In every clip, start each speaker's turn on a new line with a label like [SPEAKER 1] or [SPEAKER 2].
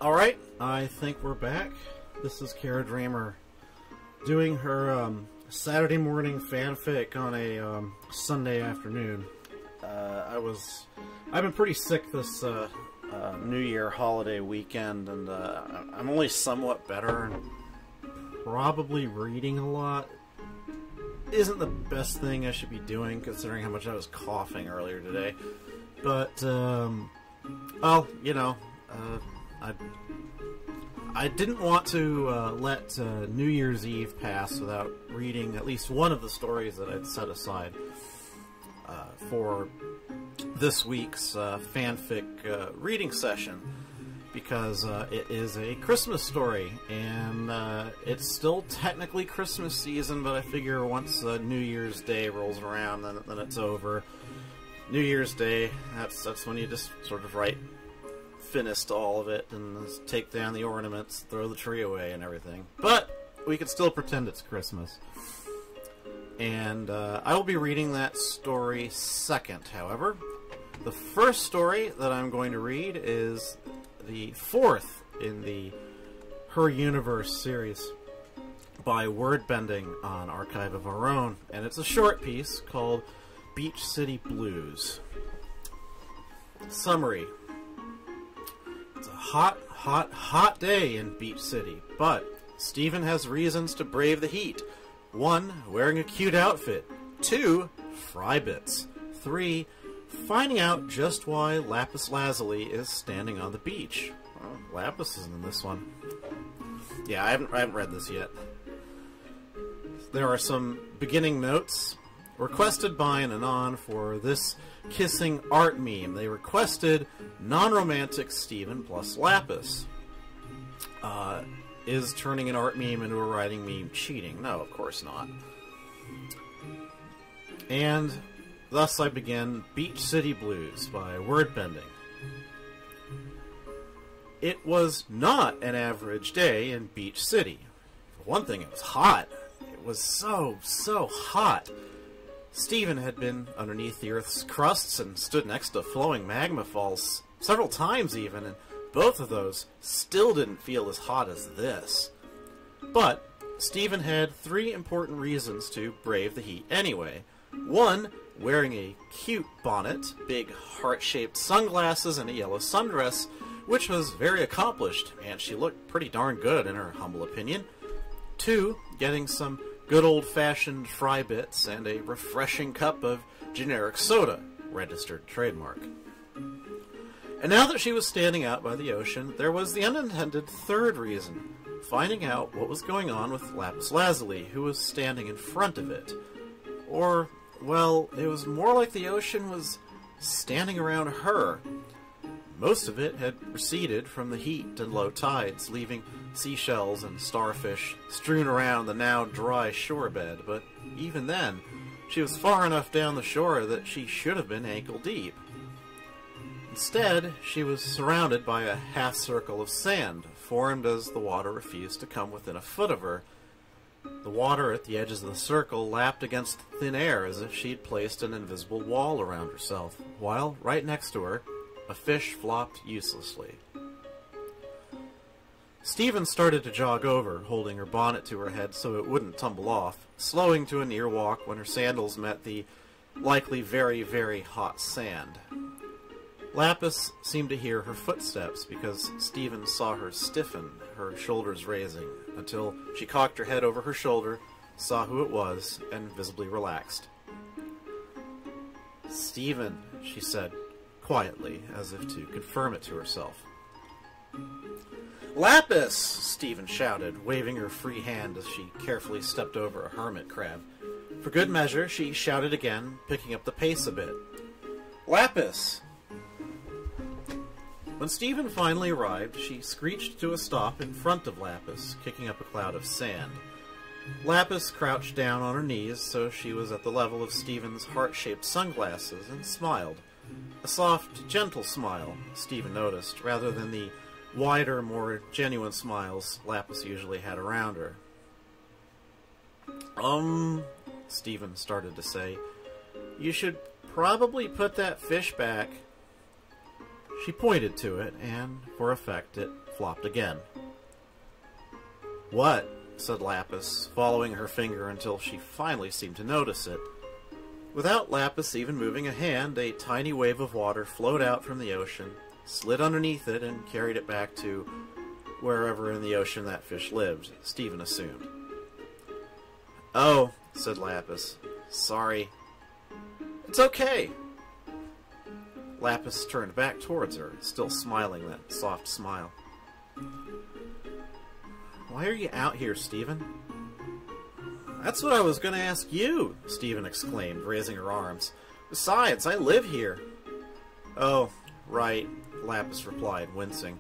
[SPEAKER 1] Alright, I think we're back. This is Kara Dreamer doing her Saturday morning fanfic on a Sunday afternoon. I've been pretty sick this New Year holiday weekend, and I'm only somewhat better, and probably reading a lot isn't the best thing I should be doing, considering how much I was coughing earlier today. But, well, you know, I didn't want to let New Year's Eve pass without reading at least one of the stories that I'd set aside for this week's fanfic reading session, because it is a Christmas story, and it's still technically Christmas season, but I figure once New Year's Day rolls around, then it's over. New Year's Day, that's when you just sort of finished all of it and take down the ornaments, throw the tree away and everything. But we can still pretend it's Christmas. And I will be reading that story second, however. The first story that I'm going to read is the fourth in the Her Universe series by Wordbending on Archive of Our Own. And it's a short piece called Beach City Blues. Summary. It's a hot, hot, hot day in Beach City, but Steven has reasons to brave the heat. 1. Wearing a cute outfit. 2. Fry bits. 3. Finding out just why Lapis Lazuli is standing on the beach. Oh, Lapis isn't in this one. Yeah, I haven't read this yet. There are some beginning notes requested by an anon for this kissing art meme. They requested non-romantic Steven plus Lapis. Is turning an art meme into a writing meme cheating? No, of course not. And thus I begin Beach City Blues by Wordbending. It was not an average day in Beach City. For one thing, it was hot. It was so hot. Steven had been underneath the Earth's crusts and stood next to flowing magma falls several times even, and both of those still didn't feel as hot as this. But Steven had 3 important reasons to brave the heat anyway. 1, wearing a cute bonnet, big heart-shaped sunglasses, and a yellow sundress, which was very accomplished, and she looked pretty darn good in her humble opinion. 2, getting some good old-fashioned fry bits and a refreshing cup of generic soda, registered trademark. And now that she was standing out by the ocean, there was the unintended 3rd reason, finding out what was going on with Lapis Lazuli, who was standing in front of it. Or, well, it was more like the ocean was standing around her. Most of it had receded from the heat and low tides, leaving seashells and starfish strewn around the now dry shorebed, but even then, she was far enough down the shore that she should have been ankle deep. Instead, she was surrounded by a half-circle of sand, formed as the water refused to come within a foot of her. The water at the edges of the circle lapped against thin air as if she'd placed an invisible wall around herself, while right next to her, a fish flopped uselessly. Steven started to jog over, holding her bonnet to her head so it wouldn't tumble off, slowing to a near walk when her sandals met the likely very, very hot sand. Lapis seemed to hear her footsteps because Steven saw her stiffen, her shoulders raising, until she cocked her head over her shoulder, saw who it was, and visibly relaxed. "Steven," she said, quietly, as if to confirm it to herself. "Lapis!" Steven shouted, waving her free hand as she carefully stepped over a hermit crab. For good measure, she shouted again, picking up the pace a bit. "Lapis!" When Steven finally arrived, she screeched to a stop in front of Lapis, kicking up a cloud of sand. Lapis crouched down on her knees so she was at the level of Steven's heart-shaped sunglasses and smiled. A soft, gentle smile, Steven noticed, rather than the wider, more genuine smiles Lapis usually had around her. Steven started to say, "You should probably put that fish back." She pointed to it, and, for effect, it flopped again. "What?" said Lapis, following her finger until she finally seemed to notice it. Without Lapis even moving a hand, a tiny wave of water flowed out from the ocean, slid underneath it, and carried it back to wherever in the ocean that fish lived, Stephen assumed. "Oh," said Lapis. "Sorry." "It's okay." Lapis turned back towards her, still smiling that soft smile. "Why are you out here, Stephen?" "That's what I was going to ask you," Stephen exclaimed, raising her arms. "Besides, I live here." "Oh, right," Lapis replied, wincing.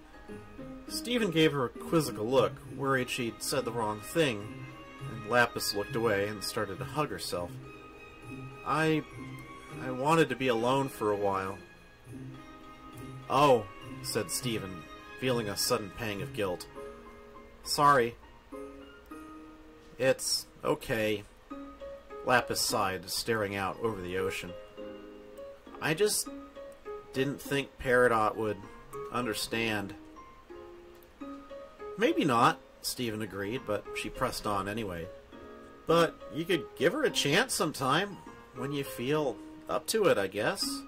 [SPEAKER 1] Stephen gave her a quizzical look, worried she'd said the wrong thing, and Lapis looked away and started to hug herself. I wanted to be alone for a while." "Oh," said Stephen, feeling a sudden pang of guilt. "Sorry." "It's okay." Lapis sighed, staring out over the ocean. "I just didn't think Peridot would understand." "Maybe not," Stephen agreed, but she pressed on anyway. "But you could give her a chance sometime, when you feel up to it, I guess."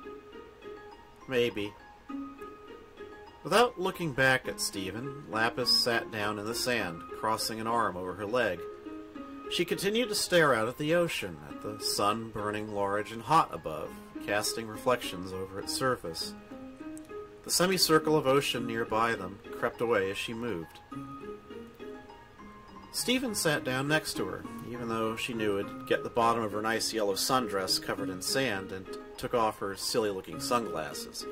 [SPEAKER 1] "Maybe." Without looking back at Stephen, Lapis sat down in the sand, crossing an arm over her leg. She continued to stare out at the ocean, at the sun burning large and hot above, casting reflections over its surface. The semicircle of ocean nearby them crept away as she moved. Stephen sat down next to her, even though she knew it'd get the bottom of her nice yellow sundress covered in sand, and took off her silly-looking sunglasses.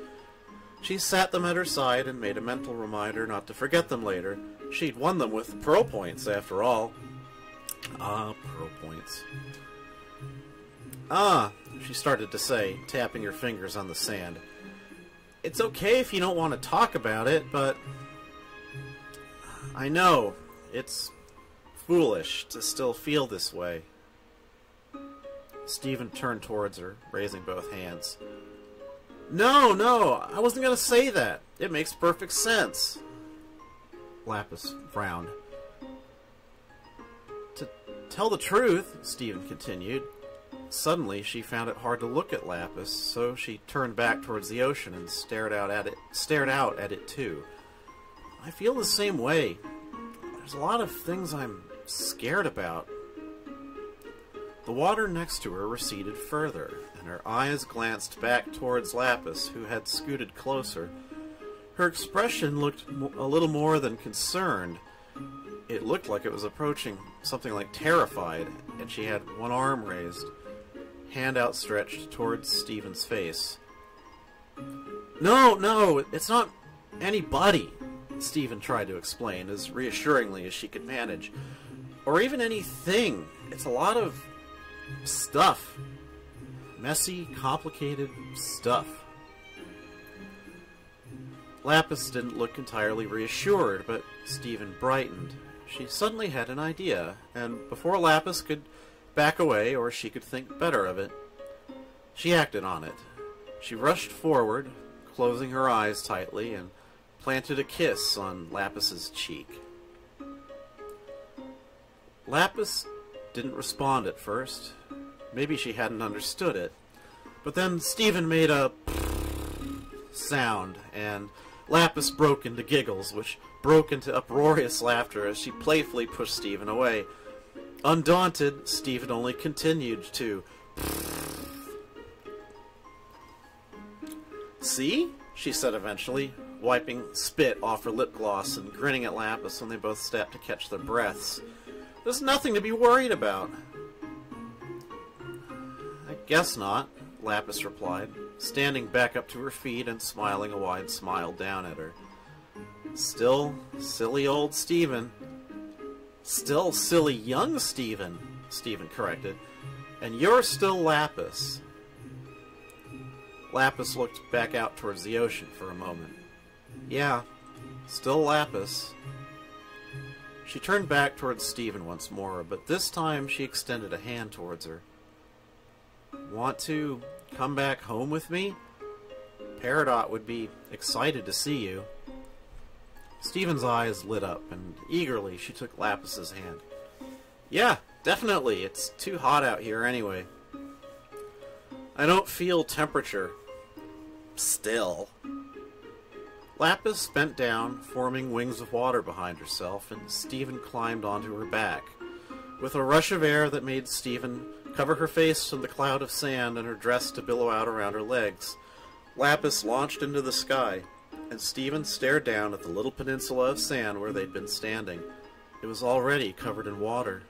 [SPEAKER 1] She sat them at her side and made a mental reminder not to forget them later. She'd won them with the pearl points, after all. Ah, pearl points. "Ah," she started to say, tapping her fingers on the sand. "It's okay if you don't want to talk about it, but I know it's foolish to still feel this way." Stephen turned towards her, raising both hands. No, I wasn't going to say that. It makes perfect sense." Lapis frowned. "To tell the truth," Stephen continued. Suddenly, she found it hard to look at Lapis, so she turned back towards the ocean and stared out at it too. "I feel the same way. There's a lot of things I'm scared about." The water next to her receded further, and her eyes glanced back towards Lapis, who had scooted closer. Her expression looked a little more than concerned. It looked like it was approaching something like terrified, and she had one arm raised, hand outstretched towards Stephen's face. No, it's not anybody," Stephen tried to explain, as reassuringly as she could manage. "Or even anything. It's a lot of stuff. Messy, complicated stuff." Lapis didn't look entirely reassured, but Stephen brightened. She suddenly had an idea, and before Lapis could back away or she could think better of it, she acted on it. She rushed forward, closing her eyes tightly, and planted a kiss on Lapis's cheek. Lapis didn't respond at first. Maybe she hadn't understood it. But then Stephen made a sound, and Lapis broke into giggles, which broke into uproarious laughter as she playfully pushed Stephen away. Undaunted, Stephen only continued to... "See?" she said eventually, wiping spit off her lip gloss and grinning at Lapis when they both stopped to catch their breaths. "There's nothing to be worried about." "I guess not," Lapis replied, standing back up to her feet and smiling a wide smile down at her. "Still silly old Stephen." "Still silly young Stephen," Stephen corrected. "And you're still Lapis." Lapis looked back out towards the ocean for a moment. "Yeah, still Lapis." She turned back towards Stephen once more, but this time she extended a hand towards her. "Want to come back home with me? Peridot would be excited to see you." Stephen's eyes lit up, and eagerly she took Lapis's hand. Yeah, definitely. It's too hot out here anyway. I don't feel temperature. Still. Lapis bent down, forming wings of water behind herself, and Stephen climbed onto her back. With a rush of air that made Stephen cover her face in the cloud of sand and her dress to billow out around her legs, Lapis launched into the sky, and Stephen stared down at the little peninsula of sand where they'd been standing. It was already covered in water.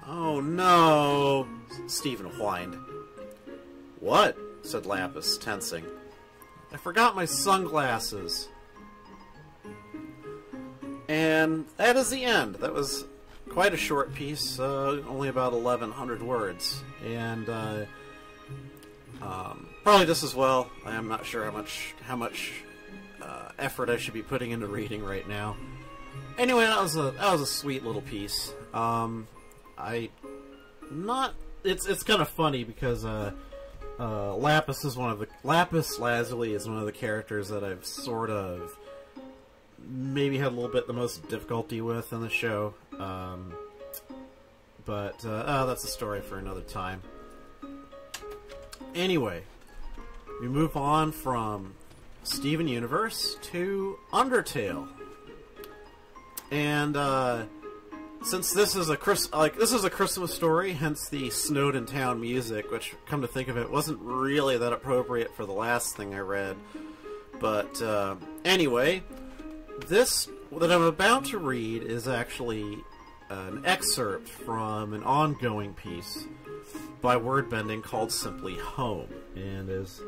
[SPEAKER 1] "Oh no," Stephen whined. "What?" said Lapis, tensing. "I forgot my sunglasses." And that is the end. That was quite a short piece, only about 1,100 words. And probably just as well. I am not sure how much effort I should be putting into reading right now. Anyway, that was a sweet little piece. It's kind of funny because Lapis Lazuli is one of the characters that I've sort of maybe had a little bit the most difficulty with in the show. But that's a story for another time. Anyway, we move on from Steven Universe to Undertale. And since this is a Christmas story, hence the Snowed-in-Town music, which, come to think of it, wasn't really that appropriate for the last thing I read. But anyway, this that I'm about to read is actually an excerpt from an ongoing piece by Wordbending called Simply Home, and is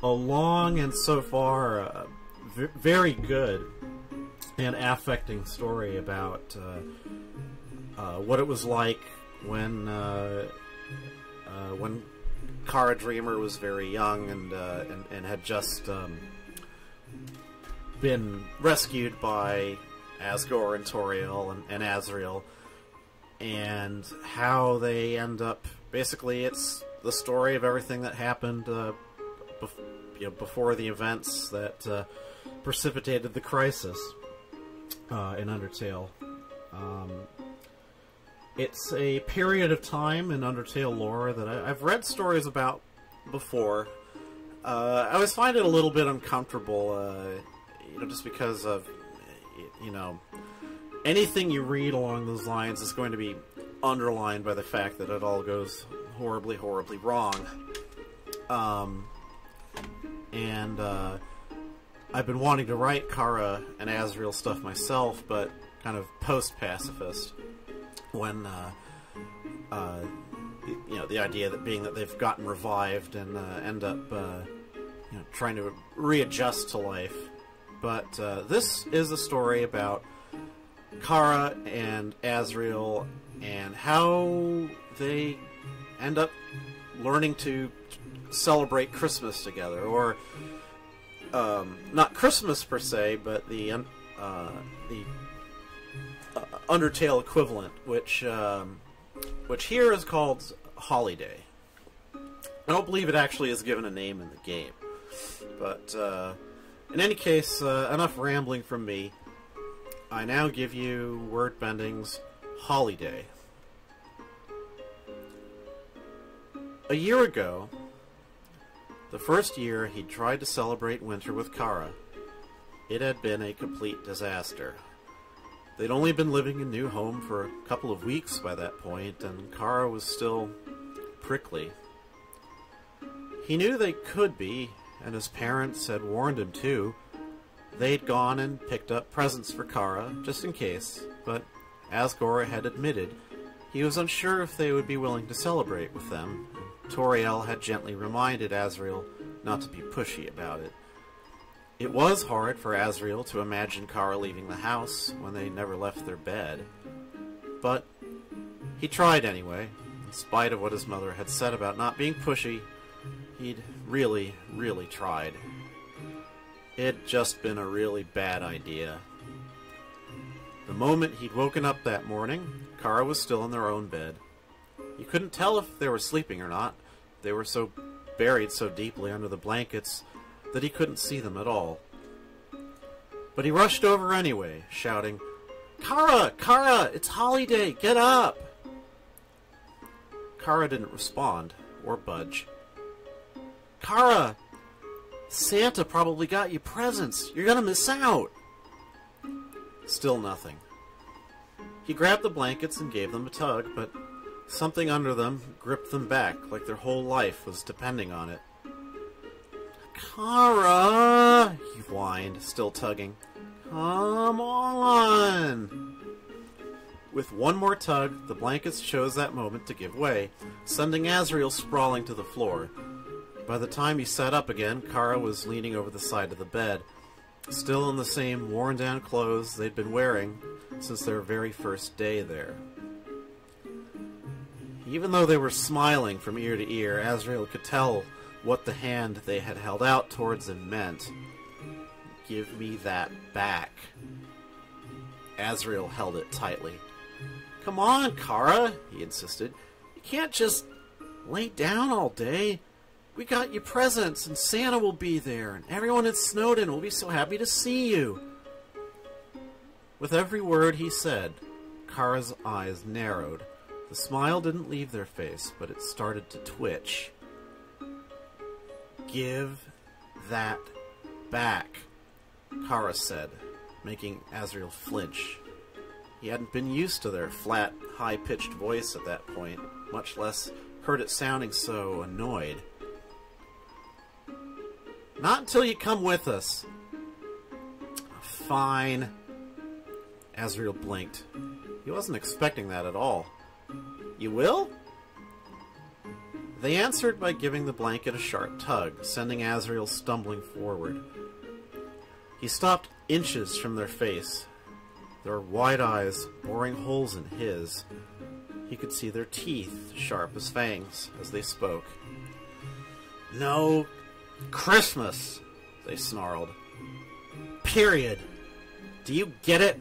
[SPEAKER 1] a long and so far very good and affecting story about what it was like when Kara Dreamer was very young and had just been rescued by Asgore and Toriel and Asriel, and how they end up. Basically, it's the story of everything that happened before the events that precipitated the crisis in Undertale. It's a period of time in Undertale lore that I've read stories about before. I always find it a little bit uncomfortable, just because of, anything you read along those lines is going to be underlined by the fact that it all goes horribly, horribly wrong. And I've been wanting to write Chara and Asriel stuff myself, but kind of post-pacifist, when the idea that being that they've gotten revived and end up trying to readjust to life. But this is a story about Chara and Asriel and how they end up learning to celebrate Christmas together, or not Christmas per se, but the Undertale equivalent, which here is called Holiday. I don't believe it actually is given a name in the game, but in any case, enough rambling from me. I now give you Wordbending's Holiday. A year ago, the first year he'd tried to celebrate winter with Chara, it had been a complete disaster. They'd only been living in a new home for a couple of weeks by that point, and Chara was still prickly. He knew they could be, and his parents had warned him too. They'd gone and picked up presents for Chara, just in case, but Asgore had admitted he was unsure if they would be willing to celebrate with them. Toriel had gently reminded Asriel not to be pushy about it. It was hard for Asriel to imagine Chara leaving the house when they never left their bed. But he tried anyway. In spite of what his mother had said about not being pushy, he'd really, really tried. It'd just been a really bad idea. The moment he'd woken up that morning, Chara was still in their own bed. You couldn't tell if they were sleeping or not. They were so buried so deeply under the blankets that he couldn't see them at all. But he rushed over anyway, shouting, "Chara! Chara! It's holiday! Get up!" Chara didn't respond or budge. "Chara! Santa probably got you presents. You're gonna miss out." Still nothing. He grabbed the blankets and gave them a tug, but something under them gripped them back like their whole life was depending on it. "Chara!" he whined, still tugging. "Come on!" With one more tug, the blankets chose that moment to give way, sending Asriel sprawling to the floor. By the time he sat up again, Chara was leaning over the side of the bed, still in the same worn-down clothes they'd been wearing since their very first day there. Even though they were smiling from ear to ear, Asriel could tell what the hand they had held out towards him meant. "Give me that back." Asriel held it tightly. "Come on, Chara," he insisted. "You can't just lay down all day. We got you presents, and Santa will be there, and everyone in Snowdon will be so happy to see you." With every word he said, Chara's eyes narrowed. The smile didn't leave their face, but it started to twitch. "Give that back," Chara said, making Asriel flinch. He hadn't been used to their flat, high-pitched voice at that point, much less heard it sounding so annoyed. "Not until you come with us." "Fine." Asriel blinked. He wasn't expecting that at all. "You will?" They answered by giving the blanket a sharp tug, sending Asriel stumbling forward. He stopped inches from their face, their wide eyes boring holes in his. He could see their teeth, sharp as fangs, as they spoke. "No Christmas," they snarled. "Period. Do you get it?"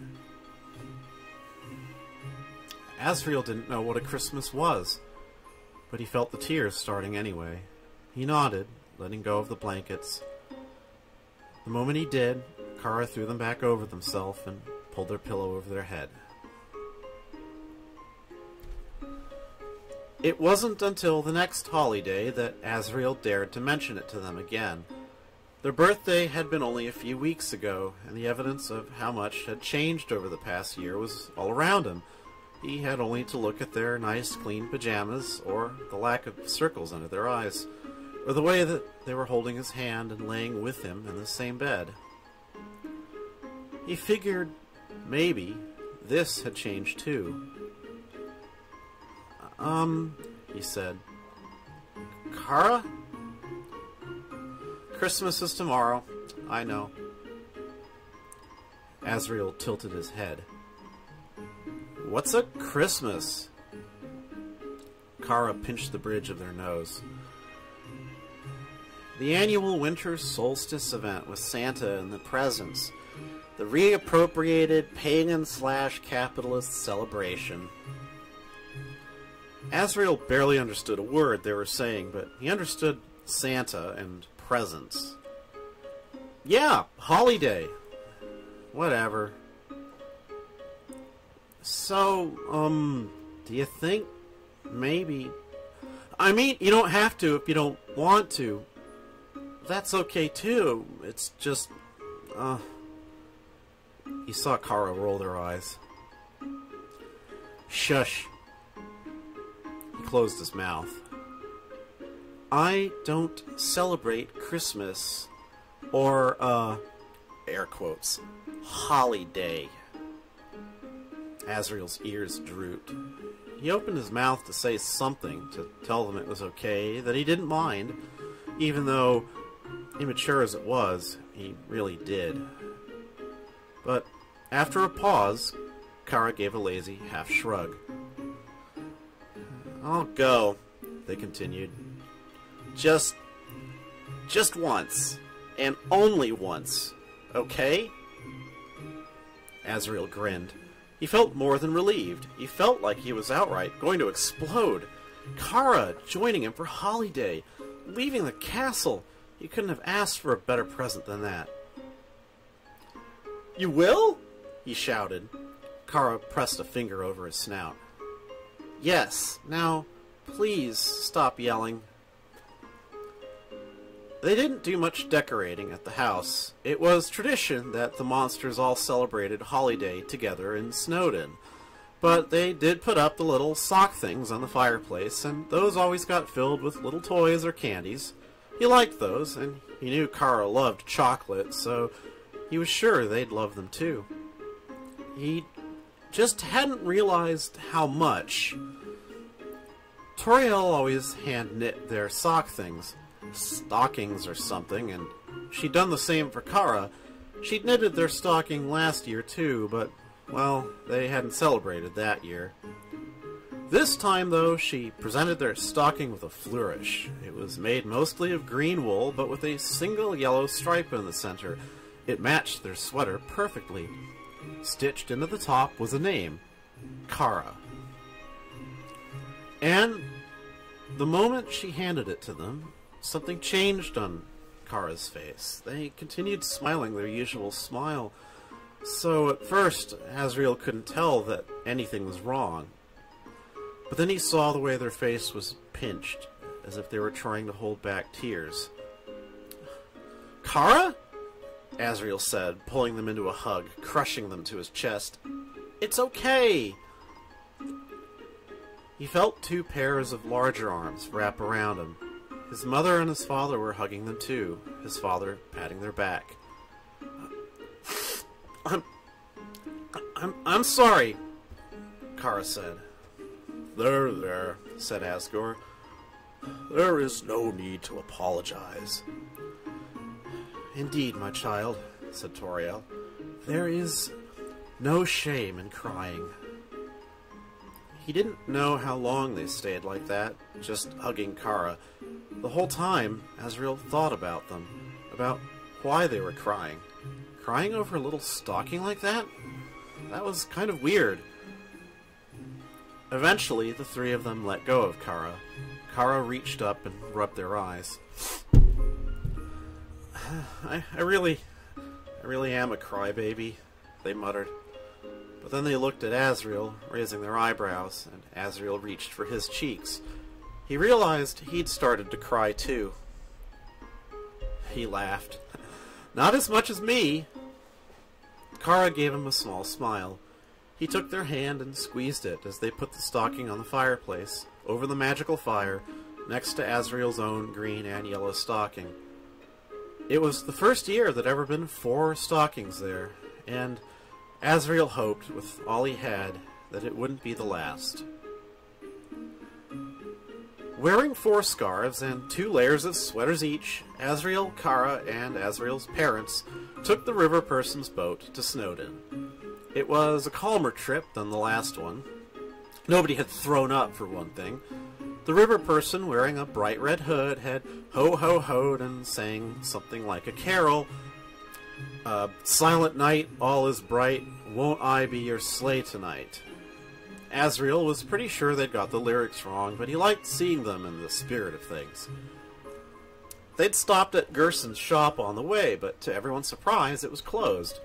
[SPEAKER 1] Asriel didn't know what a Christmas was, but he felt the tears starting anyway. He nodded, letting go of the blankets. The moment he did, Chara threw them back over themselves and pulled their pillow over their head. It wasn't until the next holiday that Asriel dared to mention it to them again. Their birthday had been only a few weeks ago, and the evidence of how much had changed over the past year was all around him. He had only to look at their nice, clean pajamas, or the lack of circles under their eyes, or the way that they were holding his hand and laying with him in the same bed. He figured maybe this had changed too. He said. "Chara? Christmas is tomorrow, I know." Asriel tilted his head. "What's a Christmas?" Chara pinched the bridge of their nose. "The annual winter solstice event with Santa and the presents. The reappropriated pagan/capitalist celebration." Asriel barely understood a word they were saying, but he understood Santa and presents. "Yeah, holiday. Whatever. So, do you think maybe... I mean, you don't have to if you don't want to. That's okay too. It's just, He saw Chara roll their eyes. "Shush." He closed his mouth. "I don't celebrate Christmas or, air quotes, holiday." Asriel's ears drooped. He opened his mouth to say something, to tell them it was okay, that he didn't mind, even though, immature as it was, he really did. But after a pause, Chara gave a lazy half shrug. "I'll go," they continued. Just once. And only once. Okay?" Asriel grinned. He felt more than relieved. He felt like he was outright going to explode. Chara joining him for holiday, leaving the castle. He couldn't have asked for a better present than that. You will? He shouted. Chara pressed a finger over his snout. Yes, now, please stop yelling. They didn't do much decorating at the house. It was tradition that the monsters all celebrated Holiday together in Snowdon. But they did put up the little sock things on the fireplace, and those always got filled with little toys or candies. He liked those, and he knew Chara loved chocolate, so he was sure they'd love them too. He just hadn't realized how much. Toriel always hand-knit their sock things, stockings or something, and she'd done the same for Chara. She'd knitted their stocking last year too, but, well, they hadn't celebrated that year. This time, though, she presented their stocking with a flourish. It was made mostly of green wool, but with a single yellow stripe in the center. It matched their sweater perfectly. Stitched into the top was a name, Chara. And the moment she handed it to them, something changed on Chara's face. They continued smiling their usual smile. So at first, Asriel couldn't tell that anything was wrong. But then he saw the way their face was pinched, as if they were trying to hold back tears. Chara? Asriel said, pulling them into a hug, crushing them to his chest. It's okay! He felt two pairs of larger arms wrap around him. His mother and his father were hugging them too, his father patting their back. I'm sorry, Chara said. There, said Asgore. There is no need to apologize. Indeed, my child, said Toriel. There is no shame in crying. He didn't know how long they stayed like that, just hugging Chara. The whole time, Asriel thought about them, about why they were crying. Crying over a little stocking like that? That was kind of weird. Eventually, the three of them let go of Chara. Chara reached up and rubbed their eyes. I really am a crybaby, they muttered. But then they looked at Asriel, raising their eyebrows, and Asriel reached for his cheeks. He realized he'd started to cry too. He laughed. Not as much as me. Chara gave him a small smile. He took their hand and squeezed it as they put the stocking on the fireplace, over the magical fire, next to Asriel's own green and yellow stocking. It was the first year there'd ever been 4 stockings there, and Asriel hoped, with all he had, that it wouldn't be the last. Wearing 4 scarves and 2 layers of sweaters each, Asriel, Chara, and Asriel's parents took the river person's boat to Snowdon. It was a calmer trip than the last one. Nobody had thrown up, for one thing. The river person, wearing a bright red hood, had ho-ho-hoed and sang something like a carol. Silent night, all is bright, won't I be your sleigh tonight? Asriel was pretty sure they'd got the lyrics wrong, but he liked seeing them in the spirit of things. They'd stopped at Gerson's shop on the way, but to everyone's surprise, it was closed.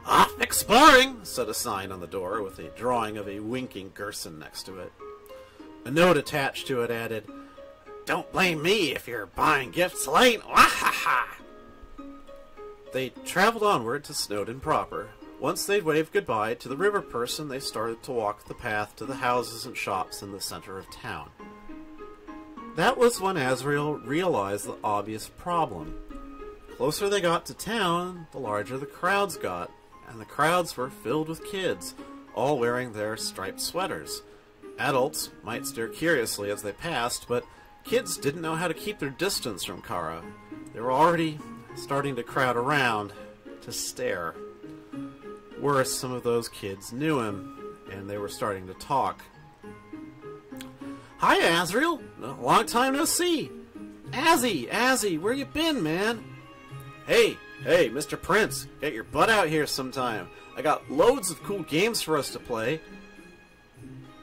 [SPEAKER 1] Off exploring, said a sign on the door with a drawing of a winking Gerson next to it. A note attached to it added, Don't blame me if you're buying gifts late. Wahaha! They traveled onward to Snowdon proper. Once they'd waved goodbye to the river person, they started to walk the path to the houses and shops in the center of town. That was when Asriel realized the obvious problem. The closer they got to town, the larger the crowds got, and the crowds were filled with kids, all wearing their striped sweaters. Adults might stare curiously as they passed, but kids didn't know how to keep their distance from Chara. They were already starting to crowd around to stare. Worse, some of those kids knew him, and they were starting to talk. Hi, Asriel! Long time no see! Azzy, where you been, man? Hey, Mr. Prince, get your butt out here sometime. I got loads of cool games for us to play.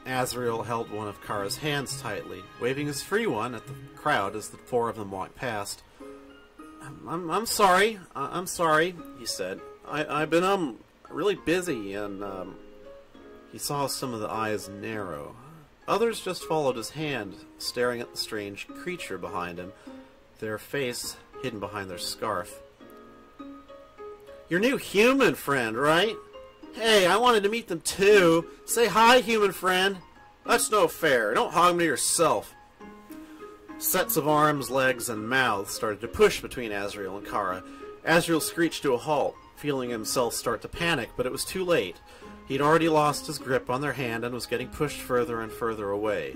[SPEAKER 1] Asriel held one of Chara's hands tightly, waving his free one at the crowd as the 4 of them walked past. I'm sorry. I'm sorry, he said. I've been, really busy, and, he saw some of the eyes narrow. Others just followed his hand, staring at the strange creature behind him, their face hidden behind their scarf. Your new human friend, right? Hey, I wanted to meet them too. Say hi, human friend. That's no fair. Don't hog me yourself. Sets of arms, legs, and mouths started to push between Asriel and Chara. Asriel screeched to a halt, feeling himself start to panic, but it was too late. He'd already lost his grip on their hand and was getting pushed further and further away.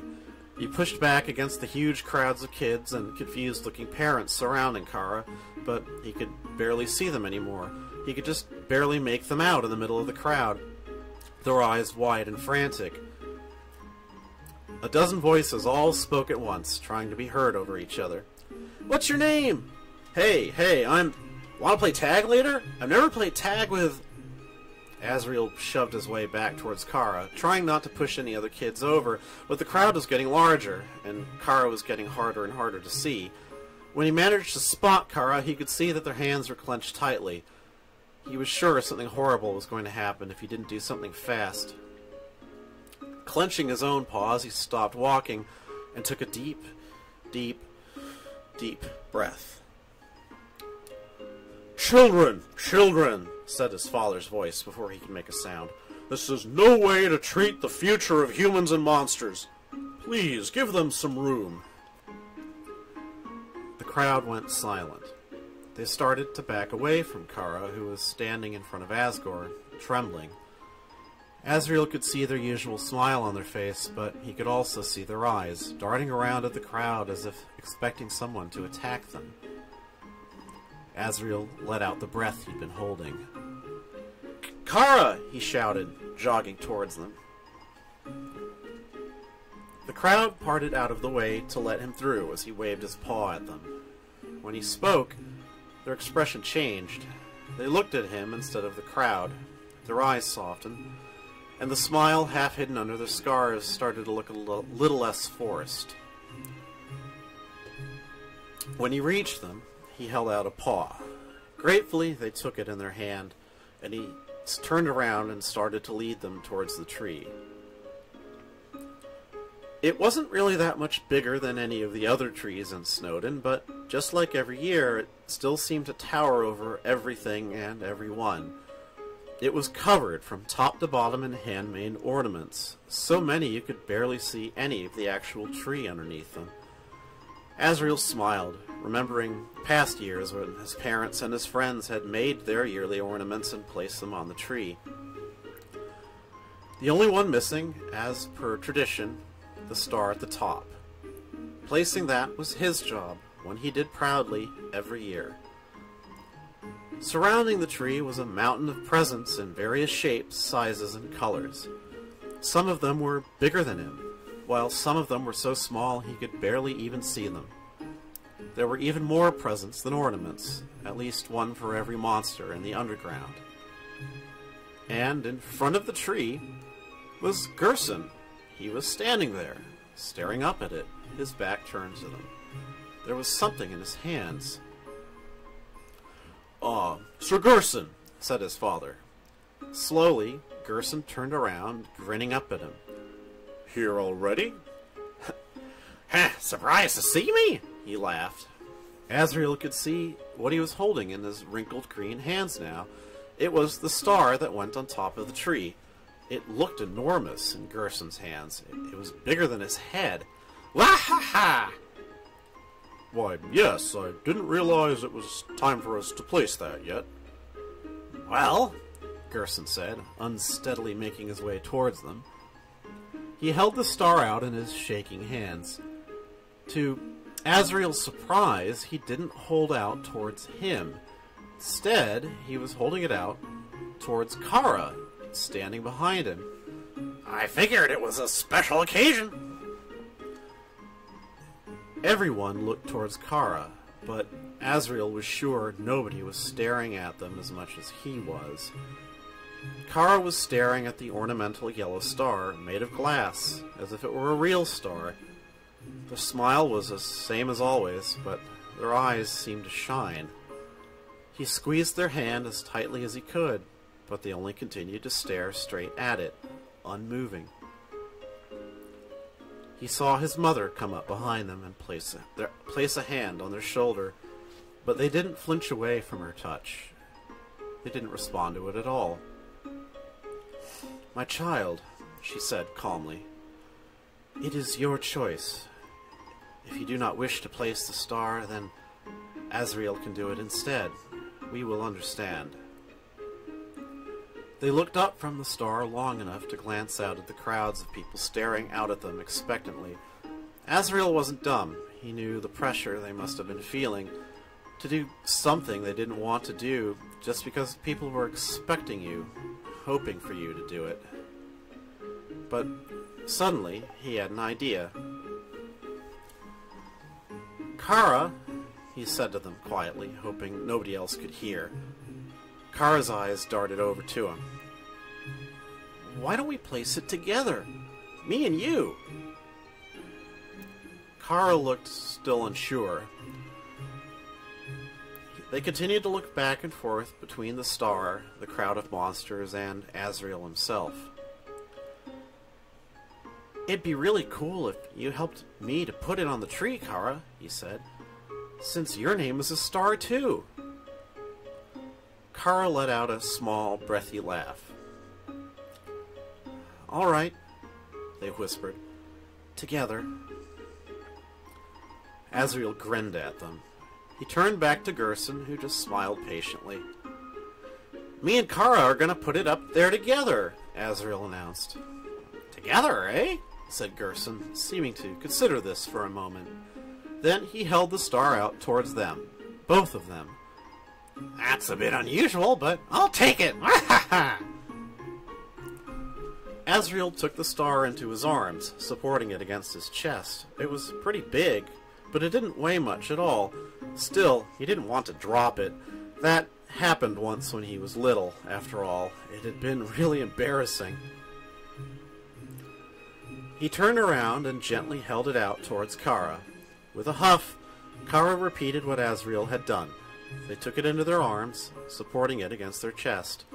[SPEAKER 1] He pushed back against the huge crowds of kids and confused-looking parents surrounding Chara, but he could barely see them anymore. He could just barely make them out in the middle of the crowd, their eyes wide and frantic. A dozen voices all spoke at once, trying to be heard over each other. What's your name? Hey, wanna play tag later? I've never played tag with... Asriel shoved his way back towards Chara, trying not to push any other kids over, but the crowd was getting larger, and Chara was getting harder and harder to see. When he managed to spot Chara, he could see that their hands were clenched tightly. He was sure something horrible was going to happen if he didn't do something fast. Clenching his own paws, he stopped walking and took a deep, deep, deep breath. Children, said his father's voice before he could make a sound. This is no way to treat the future of humans and monsters. Please, give them some room. The crowd went silent. They started to back away from Chara, who was standing in front of Asgore, trembling. Asriel could see their usual smile on their face, but he could also see their eyes, darting around at the crowd as if expecting someone to attack them. Asriel let out the breath he'd been holding. Chara! He shouted, jogging towards them. The crowd parted out of the way to let him through as he waved his paw at them. When he spoke, their expression changed. They looked at him instead of the crowd. Their eyes softened, and the smile half hidden under their scars started to look a little less forced. When he reached them, he held out a paw. Gratefully, they took it in their hand, and he turned around and started to lead them towards the tree. It wasn't really that much bigger than any of the other trees in Snowdon, but just like every year, it still seemed to tower over everything and everyone. It was covered from top to bottom in handmade ornaments, so many you could barely see any of the actual tree underneath them. Asriel smiled, remembering past years when his parents and his friends had made their yearly ornaments and placed them on the tree. The only one missing, as per tradition, the star at the top. Placing that was his job, one he did proudly every year. Surrounding the tree was a mountain of presents in various shapes, sizes, and colors. Some of them were bigger than him, while some of them were so small he could barely even see them. There were even more presents than ornaments, at least one for every monster in the underground. And in front of the tree was Gerson. He was standing there, staring up at it, his back turned to them. There was something in his hands. Sir Gerson, said his father. Slowly, Gerson turned around, grinning up at him. Here already? Surprised to see me? He laughed. Asriel could see what he was holding in his wrinkled green hands now. It was the star that went on top of the tree. It looked enormous in Gerson's hands. It was bigger than his head. Wah-ha-ha! Why, yes, I didn't realize it was time for us to place that yet. Well, Gerson said, unsteadily making his way towards them. He held the star out in his shaking hands. To Asriel's surprise, he didn't hold out towards him. Instead, he was holding it out towards Chara, standing behind him. I figured it was a special occasion. Everyone looked towards Chara, but Asriel was sure nobody was staring at them as much as he was. Chara was staring at the ornamental yellow star, made of glass, as if it were a real star. The smile was the same as always, but their eyes seemed to shine. He squeezed their hand as tightly as he could, but they only continued to stare straight at it, unmoving. He saw his mother come up behind them and place a hand on their shoulder, but they didn't flinch away from her touch. They didn't respond to it at all. "My child," she said calmly, "it is your choice. If you do not wish to place the star, then Asriel can do it instead. We will understand." They looked up from the star long enough to glance out at the crowds of people staring out at them expectantly. Asriel wasn't dumb. He knew the pressure they must have been feeling to do something they didn't want to do just because people were expecting you, hoping for you to do it. But suddenly, he had an idea. "Chara," he said to them quietly, hoping nobody else could hear. Chara's eyes darted over to him. "Why don't we place it together? Me and you?" Chara looked still unsure. They continued to look back and forth between the star, the crowd of monsters, and Asriel himself. "It'd be really cool if you helped me to put it on the tree, Chara," he said, "since your name is a star too." Chara let out a small, breathy laugh. "All right," they whispered. "Together." Asriel grinned at them. He turned back to Gerson, who just smiled patiently. "Me and Chara are going to put it up there together," Asriel announced. "Together, eh?" said Gerson, seeming to consider this for a moment. Then he held the star out towards them, both of them. "That's a bit unusual, but I'll take it!" Asriel took the star into his arms, supporting it against his chest. It was pretty big, but it didn't weigh much at all. Still, he didn't want to drop it. That happened once when he was little, after all. It had been really embarrassing. He turned around and gently held it out towards Chara. With a huff, Chara repeated what Asriel had done. They took it into their arms, supporting it against their chest.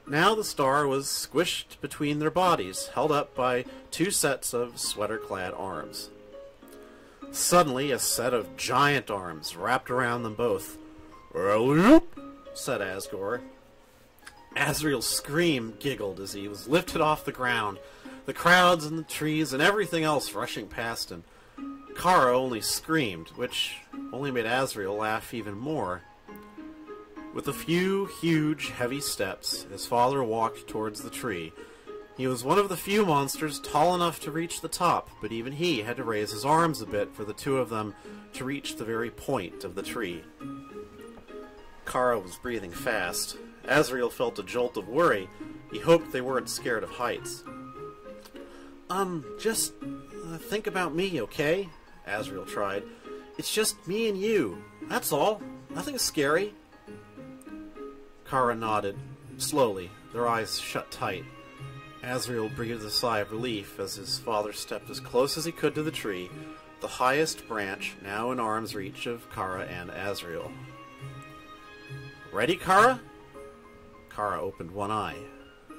[SPEAKER 1] Now the star was squished between their bodies, held up by two sets of sweater-clad arms. Suddenly, a set of giant arms wrapped around them both. "Alley-oop," said Asgore. Asriel's scream giggled as he was lifted off the ground, the crowds and the trees and everything else rushing past him. Chara only screamed, which only made Asriel laugh even more. With a few huge, heavy steps, his father walked towards the tree. He was one of the few monsters tall enough to reach the top, but even he had to raise his arms a bit for the two of them to reach the very point of the tree. Chara was breathing fast. Asriel felt a jolt of worry. He hoped they weren't scared of heights. Just think about me, okay?" Asriel tried. "It's just me and you. That's all. Nothing scary." Chara nodded, slowly, their eyes shut tight. Asriel breathed a sigh of relief as his father stepped as close as he could to the tree, the highest branch now in arm's reach of Chara and Asriel. "Ready, Chara?" Chara opened one eye.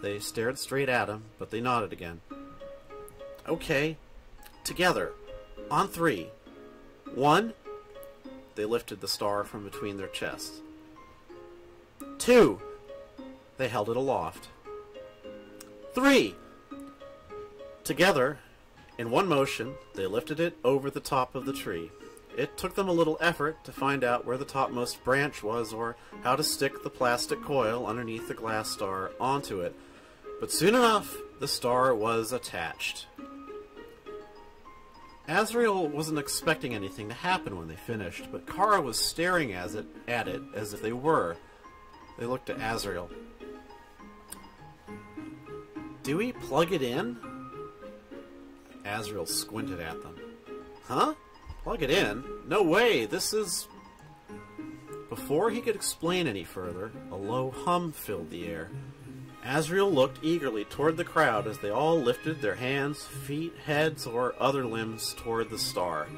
[SPEAKER 1] They stared straight at him, but they nodded again. "Okay. Together. On 3. 1. They lifted the star from between their chests. 2. They held it aloft. 3. Together, in one motion, they lifted it over the top of the tree. It took them a little effort to find out where the topmost branch was or how to stick the plastic coil underneath the glass star onto it, but soon enough, the star was attached. Asriel wasn't expecting anything to happen when they finished, but Chara was staring at it as if they were. They looked at Asriel. "Do we plug it in?" Asriel squinted at them. "Huh? Plug it in? No way, this is..." Before he could explain any further, a low hum filled the air. Asriel looked eagerly toward the crowd as they all lifted their hands, feet, heads, or other limbs toward the star.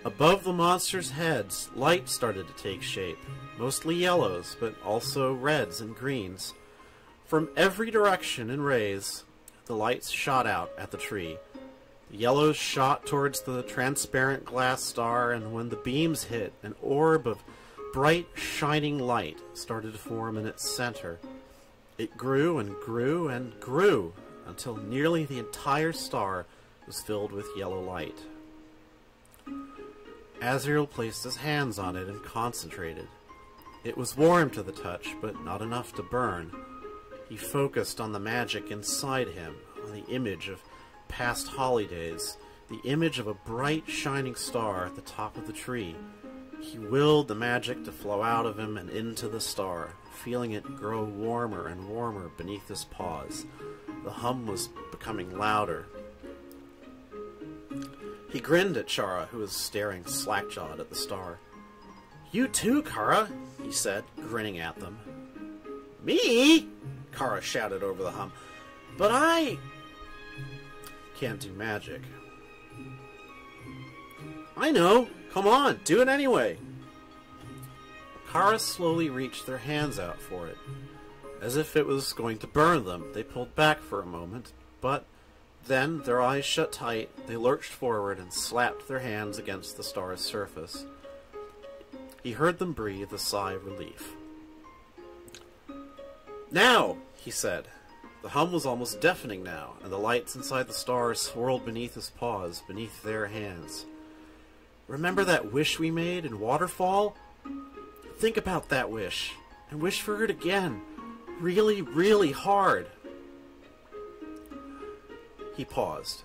[SPEAKER 1] Above the monsters' heads, light started to take shape, mostly yellows, but also reds and greens. From every direction in rays, the lights shot out at the tree. The yellows shot towards the transparent glass star, and when the beams hit, an orb of bright, shining light started to form in its center. It grew and grew and grew, until nearly the entire star was filled with yellow light. Asriel placed his hands on it and concentrated. It was warm to the touch, but not enough to burn. He focused on the magic inside him, on the image of past holidays, the image of a bright, shining star at the top of the tree. He willed the magic to flow out of him and into the star, feeling it grow warmer and warmer beneath his paws. The hum was becoming louder. He grinned at Chara, who was staring slack-jawed at the star. "You too, Chara," he said, grinning at them. "Me?" Chara shouted over the hum. "But I can't do magic." "I know. Come on, do it anyway." Chara slowly reached their hands out for it. As if it was going to burn them, they pulled back for a moment, but then, their eyes shut tight, they lurched forward and slapped their hands against the star's surface. He heard them breathe a sigh of relief. "Now!" he said. The hum was almost deafening now, and the lights inside the star swirled beneath his paws, beneath their hands. "Remember that wish we made in Waterfall? Think about that wish, and wish for it again, really, really hard." He paused.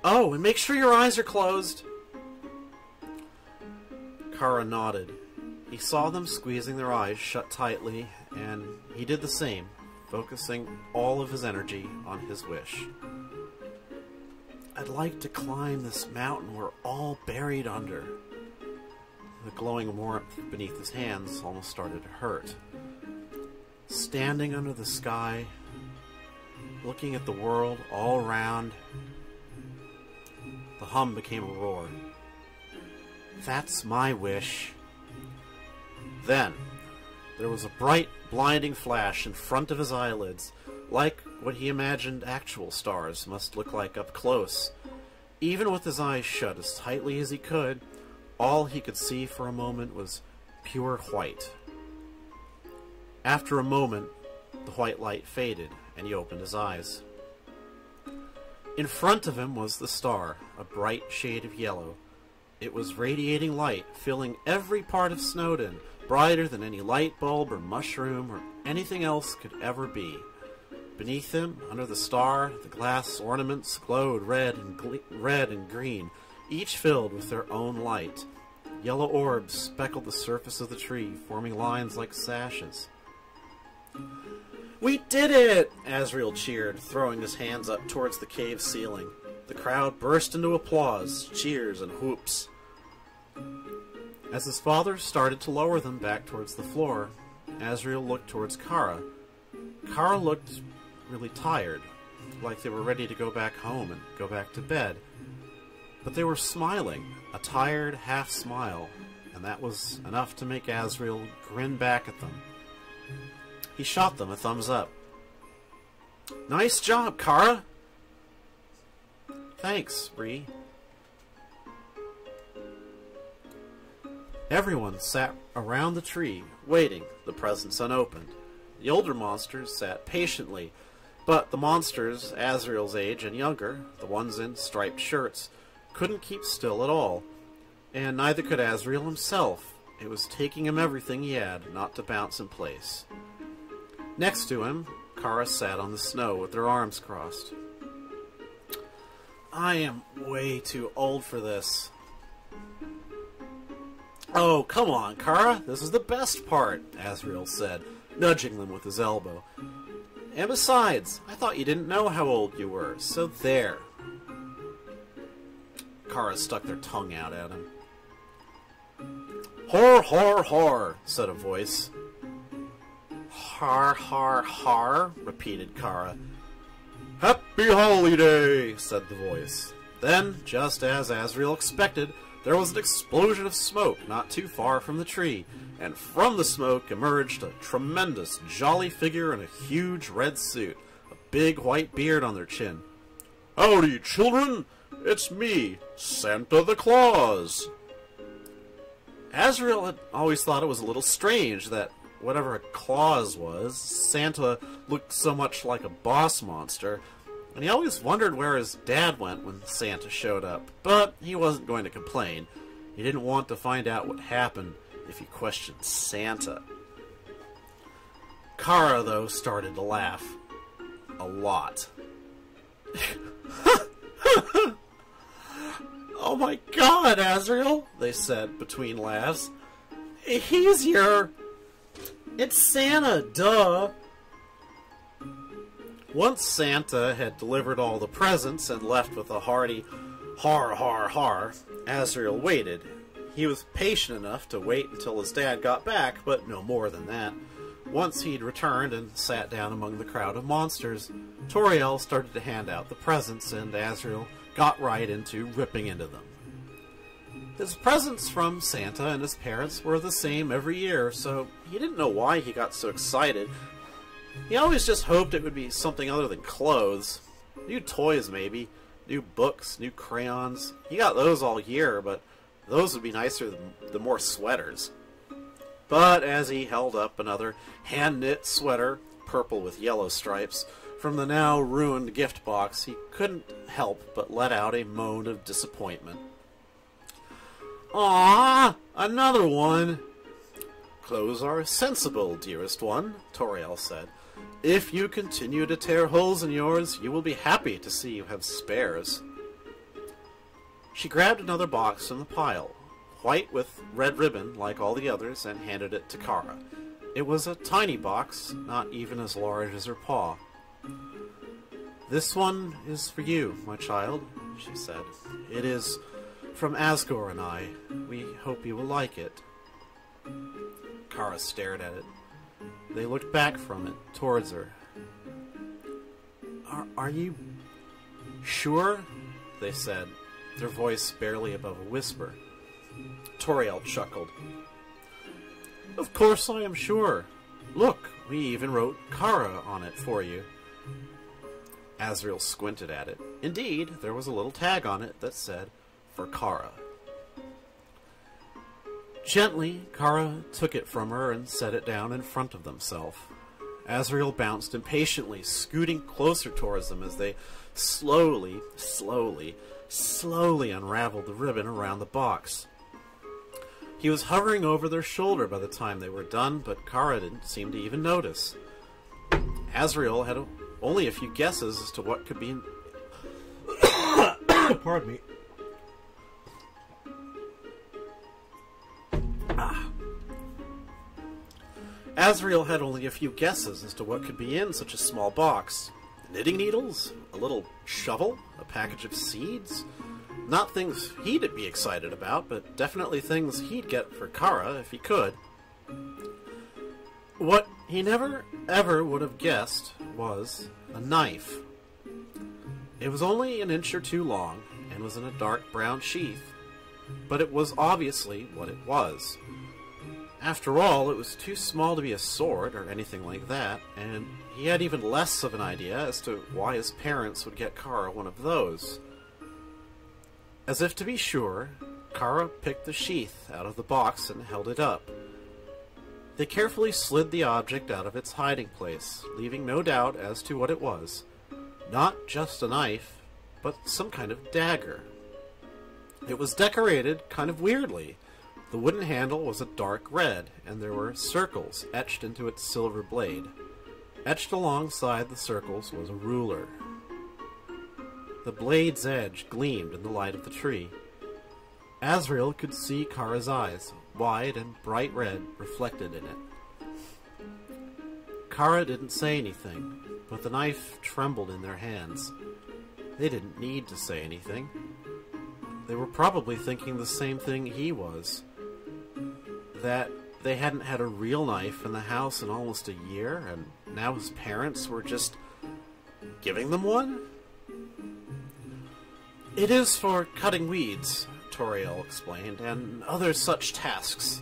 [SPEAKER 1] "Oh, and make sure your eyes are closed." Chara nodded. He saw them squeezing their eyes shut tightly, and he did the same, focusing all of his energy on his wish. "I'd like to climb this mountain we're all buried under." The glowing warmth beneath his hands almost started to hurt. Standing under the sky, looking at the world all around, the hum became a roar. "That's my wish." Then, there was a bright, blinding flash in front of his eyelids, like what he imagined actual stars must look like up close. Even with his eyes shut as tightly as he could, all he could see for a moment was pure white. After a moment, the white light faded, and he opened his eyes. In front of him was the star, a bright shade of yellow. It was radiating light, filling every part of Snowdon, brighter than any light bulb or mushroom or anything else could ever be. Beneath him, under the star, the glass ornaments glowed red and green, each filled with their own light. Yellow orbs speckled the surface of the tree, forming lines like sashes. "We did it!" Asriel cheered, throwing his hands up towards the cave ceiling. The crowd burst into applause, cheers, and whoops. As his father started to lower them back towards the floor, Asriel looked towards Chara. Chara looked really tired, like they were ready to go back home and go back to bed. But they were smiling, a tired half-smile, and that was enough to make Asriel grin back at them. He shot them a thumbs up. "Nice job, Chara!" "Thanks, Bree." Everyone sat around the tree, waiting, the presents unopened. The older monsters sat patiently, but the monsters Asriel's age and younger, the ones in striped shirts, couldn't keep still at all. And neither could Asriel himself. It was taking him everything he had not to bounce in place. Next to him, Chara sat on the snow with their arms crossed. "I am way too old for this." "Oh, come on, Chara. This is the best part," Asriel said, nudging them with his elbow. "And besides, I thought you didn't know how old you were, so there." Chara stuck their tongue out at him. "Har, har, har," said a voice. "Har, har, har," repeated Chara. "Happy holiday," said the voice. Then, just as Asriel expected, there was an explosion of smoke not too far from the tree, and from the smoke emerged a tremendous, jolly figure in a huge red suit, a big white beard on their chin. "Howdy, children! It's me, Santa the Claus!" Asriel had always thought it was a little strange that whatever a Claus was, Santa looked so much like a boss monster, and he always wondered where his dad went when Santa showed up. But he wasn't going to complain. He didn't want to find out what happened if he questioned Santa. Chara, though, started to laugh. A lot. "Oh my God, Asriel," they said between laughs. "He's your... It's Santa, duh." Once Santa had delivered all the presents and left with a hearty har har har, Asriel waited. He was patient enough to wait until his dad got back, but no more than that. Once he'd returned and sat down among the crowd of monsters, Toriel started to hand out the presents, and Asriel got right into ripping into them. His presents from Santa and his parents were the same every year, so he didn't know why he got so excited. He always just hoped it would be something other than clothes. New toys, maybe. New books, new crayons. He got those all year, but those would be nicer than more sweaters. But as he held up another hand-knit sweater, purple with yellow stripes, from the now ruined gift box, he couldn't help but let out a moan of disappointment. "Aww, another one!" "Clothes are sensible, dearest one," Toriel said. "If you continue to tear holes in yours, you will be happy to see you have spares." She grabbed another box from the pile, white with red ribbon like all the others, and handed it to Chara. It was a tiny box, not even as large as her paw. "This one is for you, my child," she said. "It is from Asgore and I. We hope you will like it." Chara stared at it. They looked back from it, towards her. Are you sure?" they said, their voice barely above a whisper. Toriel chuckled. "Of course I am sure. Look, we even wrote Chara on it for you." Asriel squinted at it. Indeed, there was a little tag on it that said, "For Chara." Gently, Chara took it from her and set it down in front of themselves. Asriel bounced impatiently, scooting closer towards them as they slowly unraveled the ribbon around the box. He was hovering over their shoulder by the time they were done, but Chara didn't seem to even notice. Asriel had only a few guesses as to what could be in... Pardon me. Asriel had only a few guesses as to what could be in such a small box. Knitting needles? A little shovel? A package of seeds? Not things he'd be excited about, but definitely things he'd get for Chara if he could. What he never ever would have guessed was a knife. It was only an inch or two long and was in a dark brown sheath, but it was obviously what it was. After all, it was too small to be a sword or anything like that, and he had even less of an idea as to why his parents would get Chara one of those. As if to be sure, Chara picked the sheath out of the box and held it up. They carefully slid the object out of its hiding place, leaving no doubt as to what it was. Not just a knife, but some kind of dagger. It was decorated kind of weirdly. The wooden handle was a dark red, and there were circles etched into its silver blade. Etched alongside the circles was a ruler. The blade's edge gleamed in the light of the tree. Asriel could see Chara's eyes, wide and bright red, reflected in it. Chara didn't say anything, but the knife trembled in their hands. They didn't need to say anything. They were probably thinking the same thing he was. That they hadn't had a real knife in the house in almost a year, and now his parents were just giving them one? It is for cutting weeds, Toriel explained, and other such tasks.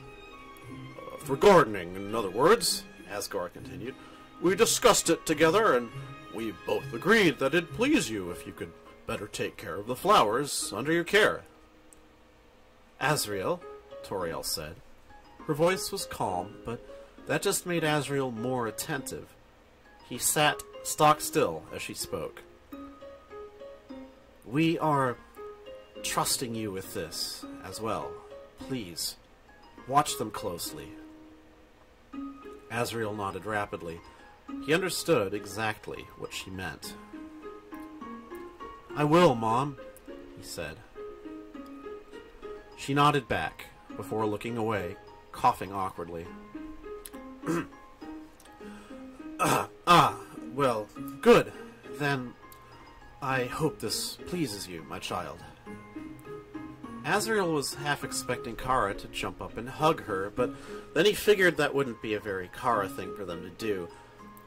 [SPEAKER 1] For gardening, in other words, Asgore continued. We discussed it together, and we both agreed that it'd please you if you could better take care of the flowers under your care. Asriel, Toriel said. Her voice was calm, but that just made Asriel more attentive. He sat stock still as she spoke. We are trusting you with this as well. Please, watch them closely. Asriel nodded rapidly. He understood exactly what she meant. I will, Mom, he said. She nodded back before looking away, coughing awkwardly. Well, good. Then I hope this pleases you, my child. Asriel was half expecting Chara to jump up and hug her, but then he figured that wouldn't be a very Chara thing for them to do.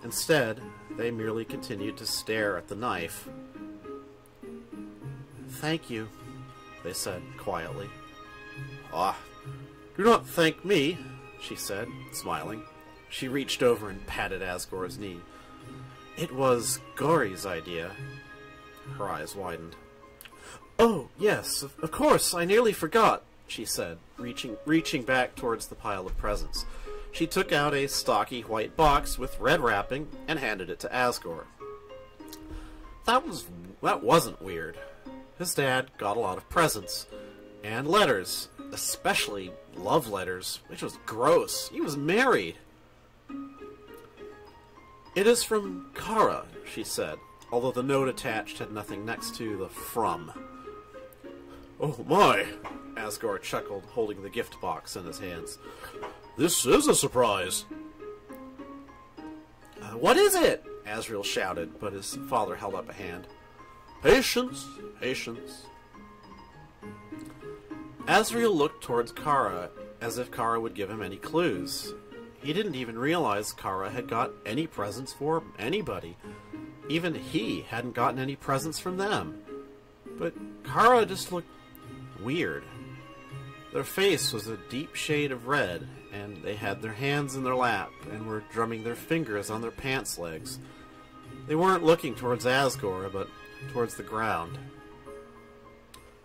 [SPEAKER 1] Instead, they merely continued to stare at the knife. Thank you, they said quietly. Ah, do not thank me, she said, smiling. She reached over and patted Asgore's knee. It was Gori's idea. Her eyes widened. Oh, yes, of course, I nearly forgot, she said, reaching back towards the pile of presents. She took out a stocky white box with red wrapping and handed it to Asgore. That wasn't weird. His dad got a lot of presents, and letters, especially love letters, which was gross. He was married. It is from Chara, she said, although the note attached had nothing next to the from. Oh my, Asgore chuckled, holding the gift box in his hands. This is a surprise. What is it? Asriel shouted, but his father held up a hand. Patience, patience. Asriel looked towards Chara, as if Chara would give him any clues. He didn't even realize Chara had got any presents for anybody. Even he hadn't gotten any presents from them. But Chara just looked weird. Their face was a deep shade of red, and they had their hands in their lap and were drumming their fingers on their pants legs. They weren't looking towards Asgore, but towards the ground.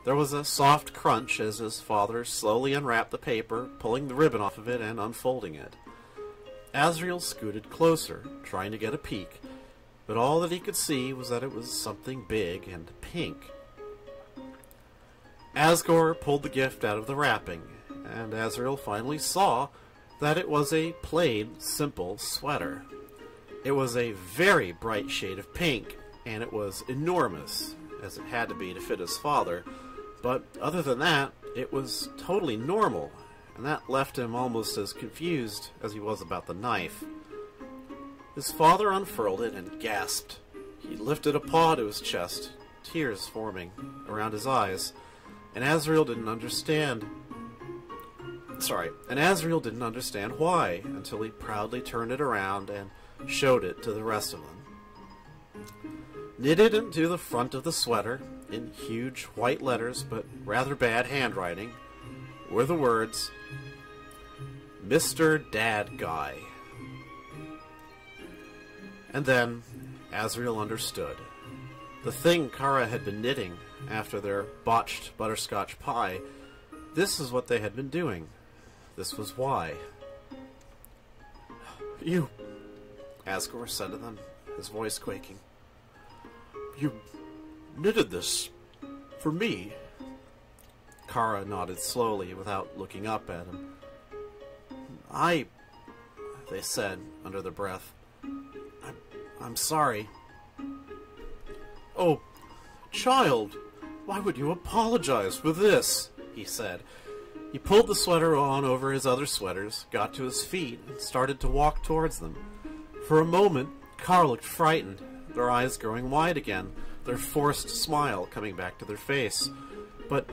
[SPEAKER 1] There was a soft crunch as his father slowly unwrapped the paper, pulling the ribbon off of it and unfolding it. Asriel scooted closer, trying to get a peek, but all that he could see was that it was something big and pink. Asgore pulled the gift out of the wrapping, and Asriel finally saw that it was a plain, simple sweater. It was a very bright shade of pink, and it was enormous, as it had to be to fit his father, but other than that, it was totally normal, and that left him almost as confused as he was about the knife. His father unfurled it and gasped. He lifted a paw to his chest, tears forming around his eyes, and Asriel didn't understand why, until he proudly turned it around and showed it to the rest of them. Knitted into the front of the sweater, in huge white letters but rather bad handwriting, were the words, Mr. Dad Guy. And then Asriel understood. The thing Chara had been knitting after their botched butterscotch pie, this is what they had been doing. This was why. You, Asgore said to them, his voice quaking. You knitted this for me. Chara nodded slowly without looking up at him. They said under their breath. I'm sorry. Oh, child, why would you apologize for this? He said. He pulled the sweater on over his other sweaters, got to his feet, and started to walk towards them. For a moment, Chara looked frightened, their eyes growing wide again, their forced smile coming back to their face. But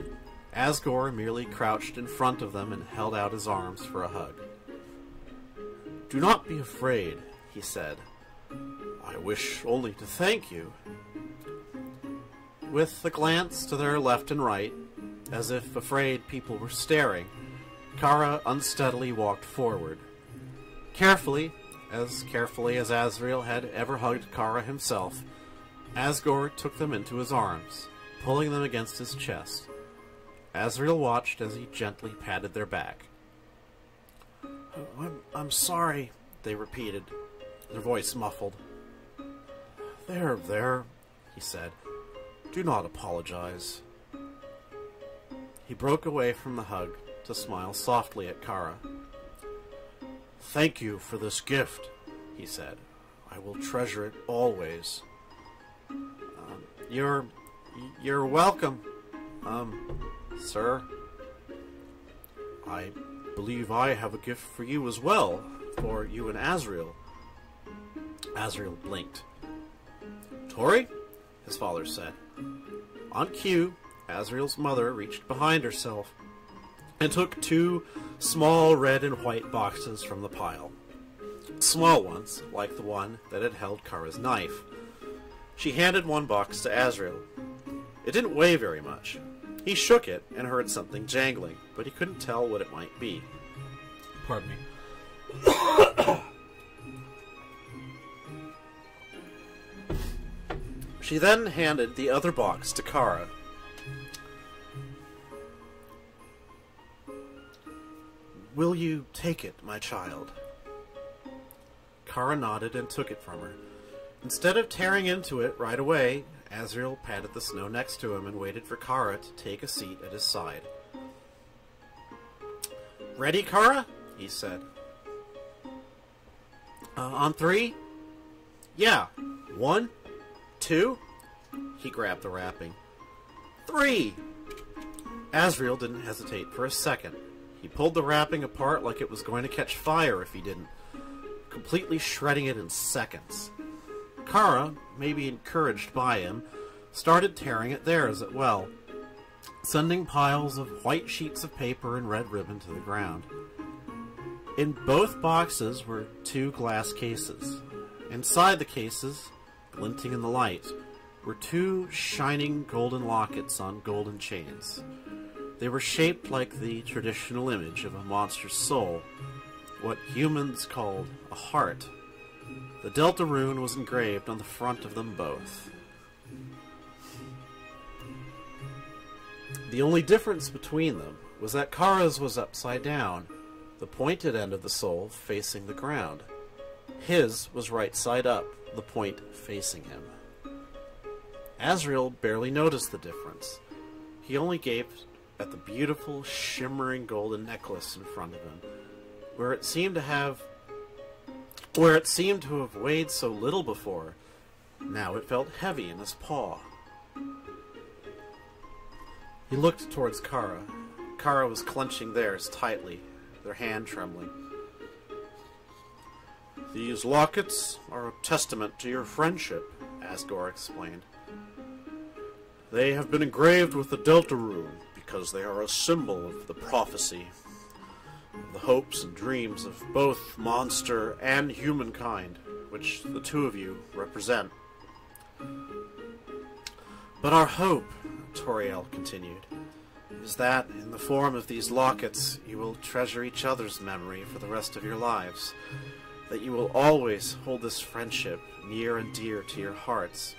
[SPEAKER 1] Asgore merely crouched in front of them and held out his arms for a hug. Do not be afraid, he said. I wish only to thank you. with a glance to their left and right, as if afraid people were staring, Chara unsteadily walked forward. Carefully as Asriel had ever hugged Chara himself, Asgore took them into his arms, pulling them against his chest. Asriel watched as he gently patted their back. I'm sorry, they repeated, their voice muffled. There, he said. Do not apologize. He broke away from the hug to smile softly at Chara. Thank you for this gift, he said. I will treasure it always. You're welcome, sir. I believe I have a gift for you as well, for you and Asriel. Asriel blinked. Tori? His father said. On cue, Asriel's mother reached behind herself and took 2 small red and white boxes from the pile. Small ones, like the one that had held Chara's knife. She handed one box to Asriel. It didn't weigh very much. He shook it and heard something jangling, but he couldn't tell what it might be. Pardon me. She then handed the other box to Chara. Will you take it, my child? Chara nodded and took it from her. Instead of tearing into it right away, Asriel patted the snow next to him and waited for Chara to take a seat at his side. Ready, Chara? He said. On 3? Yeah. 1, 2. He grabbed the wrapping. 3! Asriel didn't hesitate for a second. He pulled the wrapping apart like it was going to catch fire if he didn't, completely shredding it in seconds. Chara, maybe encouraged by him, started tearing at theirs as well, sending piles of white sheets of paper and red ribbon to the ground. In both boxes were 2 glass cases. Inside the cases, glinting in the light, were 2 shining golden lockets on golden chains. They were shaped like the traditional image of a monster's soul, what humans called a heart. The Delta rune was engraved on the front of them both. The only difference between them was that Chara's was upside down, the pointed end of the soul facing the ground. His was right side up, the point facing him. Asriel barely noticed the difference. He only gaped at the beautiful, shimmering golden necklace in front of him, where it seemed to have weighed so little before. Now it felt heavy in his paw. He looked towards Chara. Chara was clenching theirs tightly, their hand trembling. These lockets are a testament to your friendship, Asgore explained. They have been engraved with the Delta rune because they are a symbol of the prophecy, of the hopes and dreams of both monster and humankind, which the 2 of you represent. But our hope, Toriel continued, is that in the form of these lockets you will treasure each other's memory for the rest of your lives, that you will always hold this friendship near and dear to your hearts.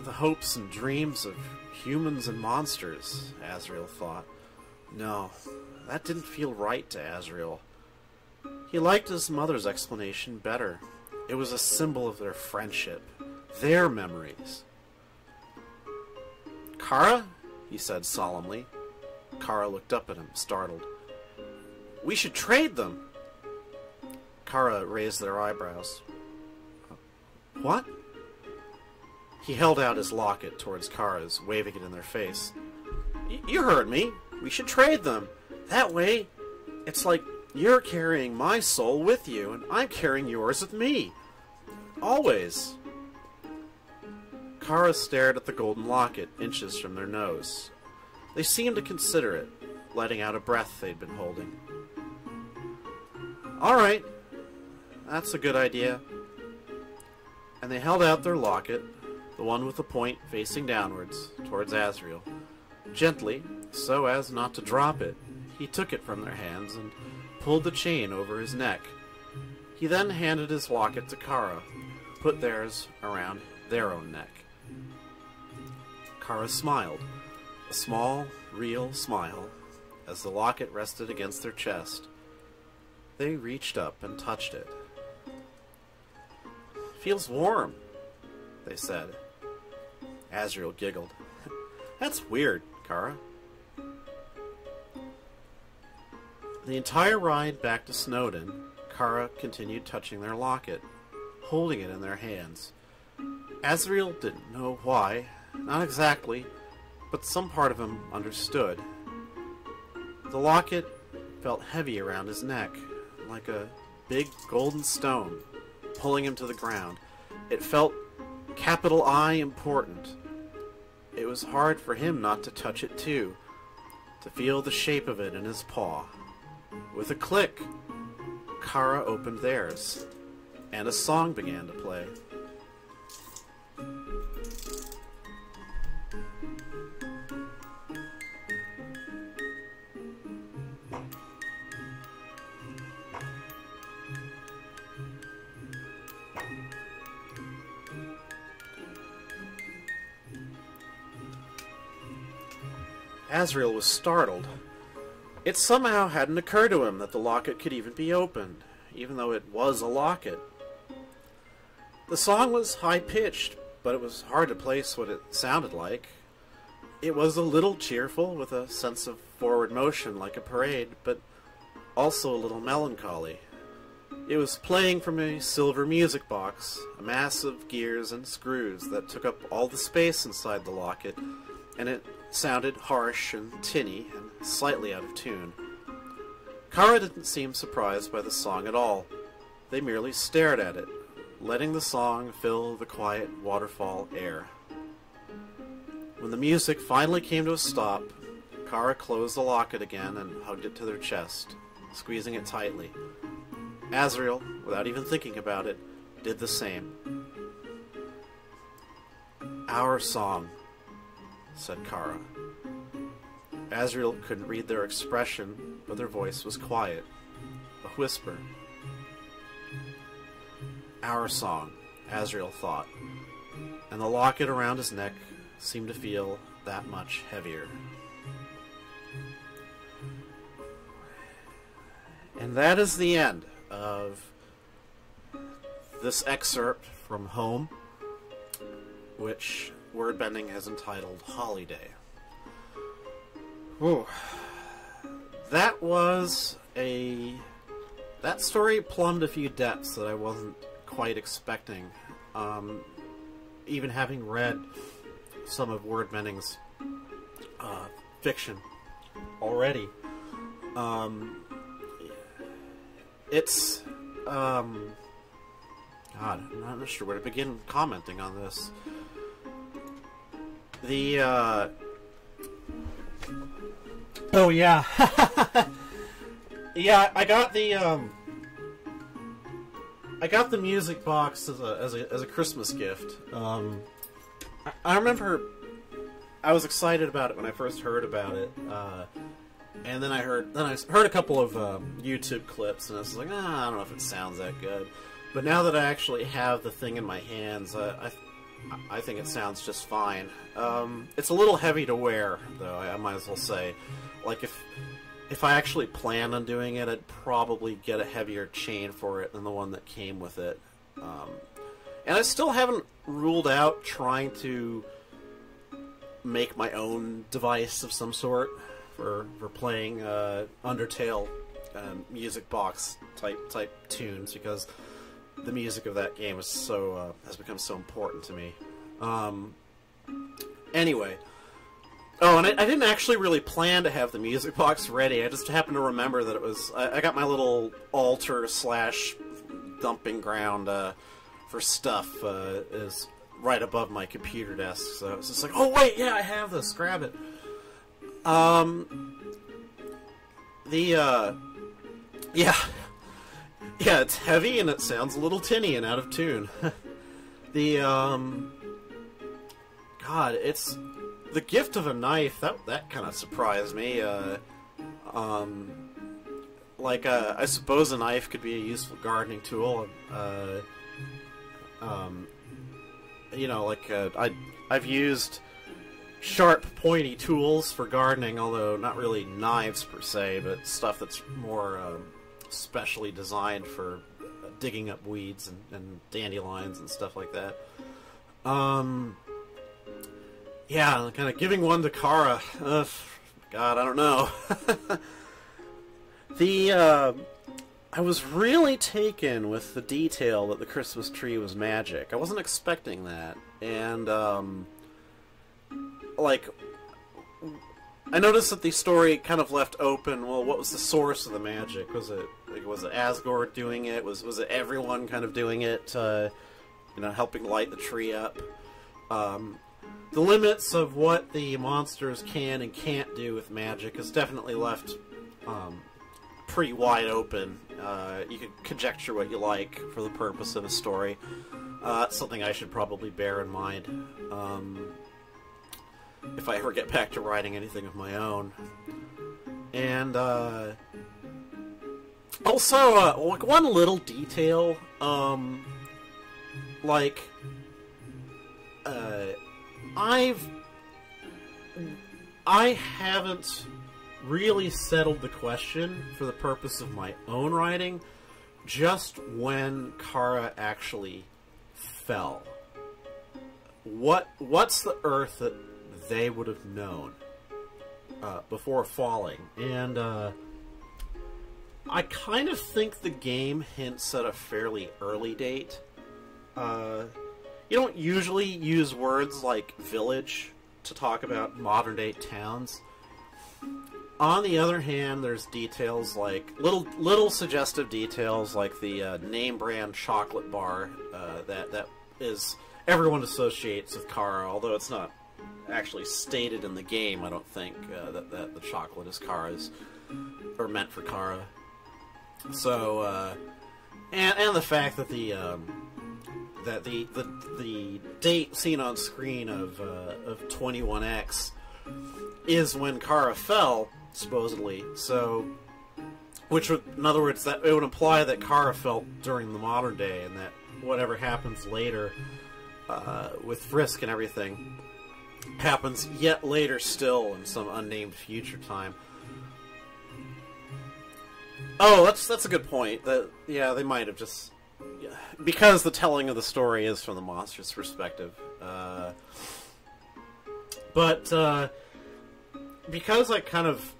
[SPEAKER 1] The hopes and dreams of humans and monsters, Asriel thought. No, that didn't feel right to Asriel. He liked his mother's explanation better. It was a symbol of their friendship, their memories. Chara? He said solemnly. Chara looked up at him, startled. We should trade them. Chara raised their eyebrows. What? He held out his locket towards Chara's, waving it in their face. You heard me. We should trade them. That way, it's like you're carrying my soul with you, and I'm carrying yours with me. Always. Chara stared at the golden locket, inches from their nose. They seemed to consider it, letting out a breath they'd been holding. All right. That's a good idea. And they held out their locket, the one with the point facing downwards, towards Asriel. Gently, so as not to drop it, he took it from their hands and pulled the chain over his neck. He then handed his locket to Chara, who put theirs around their own neck. Chara smiled, a small, real smile, as the locket rested against their chest. They reached up and touched it. "Feels warm," they said. Asriel giggled. "That's weird, Chara." The entire ride back to Snowdon, Chara continued touching their locket, holding it in their hands. Asriel didn't know why, not exactly, but some part of him understood. The locket felt heavy around his neck, like a big golden stone, pulling him to the ground. It felt capital I important. It was hard for him not to touch it too, to feel the shape of it in his paw. With a click, Chara opened theirs, and a song began to play. Asriel was startled. It somehow hadn't occurred to him that the locket could even be opened, even though it was a locket. The song was high-pitched, but it was hard to place what it sounded like. It was a little cheerful, with a sense of forward motion like a parade, but also a little melancholy. It was playing from a silver music box, a mass of gears and screws that took up all the space inside the locket, and it sounded harsh and tinny and slightly out of tune. Chara didn't seem surprised by the song at all. They merely stared at it, letting the song fill the quiet waterfall air. When the music finally came to a stop, Chara closed the locket again and hugged it to their chest, squeezing it tightly. Asriel, without even thinking about it, did the same. "Our song," said Chara. Asriel couldn't read their expression, but their voice was quiet, a whisper. "Our song," Asriel thought, and the locket around his neck seemed to feel that much heavier. And that is the end of this excerpt from Home, which Wordbending has entitled Holiday. Ooh. That story plumbed a few depths that I wasn't quite expecting. Even having read some of Wordbending's fiction already. It's God, I'm not sure where to begin commenting on this. Oh yeah. Yeah, I got the music box as a Christmas gift. I remember I was excited about it when I first heard about it, and then I heard a couple of YouTube clips, and I was like, I don't know if it sounds that good. But now that I actually have the thing in my hands, I think it sounds just fine. It's a little heavy to wear, though, I might as well say. Like, if I actually plan on doing it, I'd probably get a heavier chain for it than the one that came with it. And I still haven't ruled out trying to make my own device of some sort for playing Undertale music box type tunes, because the music of that game is has become so important to me. Anyway. Oh, and I didn't actually really plan to have the music box ready. I just happened to remember that it was... I got my little altar / dumping ground for stuff is right above my computer desk. So it's just like, oh wait, yeah, I have this. Grab it. Yeah. Yeah, it's heavy and it sounds a little tinny and out of tune. God, it's the gift of a knife. That kind of surprised me. I suppose a knife could be a useful gardening tool. I've used sharp, pointy tools for gardening, although not really knives per se, but stuff that's more specially designed for digging up weeds and dandelions and stuff like that. Yeah, kind of giving one to Chara. God, I don't know. I was really taken with the detail that the Christmas tree was magic. I wasn't expecting that, and I noticed that the story kind of left open. Well, what was the source of the magic? Was it Asgore doing it? Was it everyone kind of doing it? Helping light the tree up. The limits of what the monsters can and can't do with magic is definitely left pretty wide open. You can conjecture what you like for the purpose of a story. It's something I should probably bear in mind if I ever get back to writing anything of my own. And also, one little detail, I haven't really settled the question for the purpose of my own writing just when Chara actually fell. What's the Earth that they would have known before falling? And I kind of think the game hints at a fairly early date. You don't usually use words like village to talk about modern-day towns. On the other hand, there's details like little suggestive details like the name brand chocolate bar that is everyone associates with Chara, although it's not actually stated in the game. I don't think that the chocolate is Chara's or meant for Chara. So and the fact that the date seen on screen of 21X is when Chara fell, supposedly. So, which would, in other words, that it would imply that Chara fell during the modern day, and that whatever happens later with Frisk and everything happens yet later still in some unnamed future time. Oh, that's a good point. That they might have just because the telling of the story is from the monster's perspective. But because I kind of,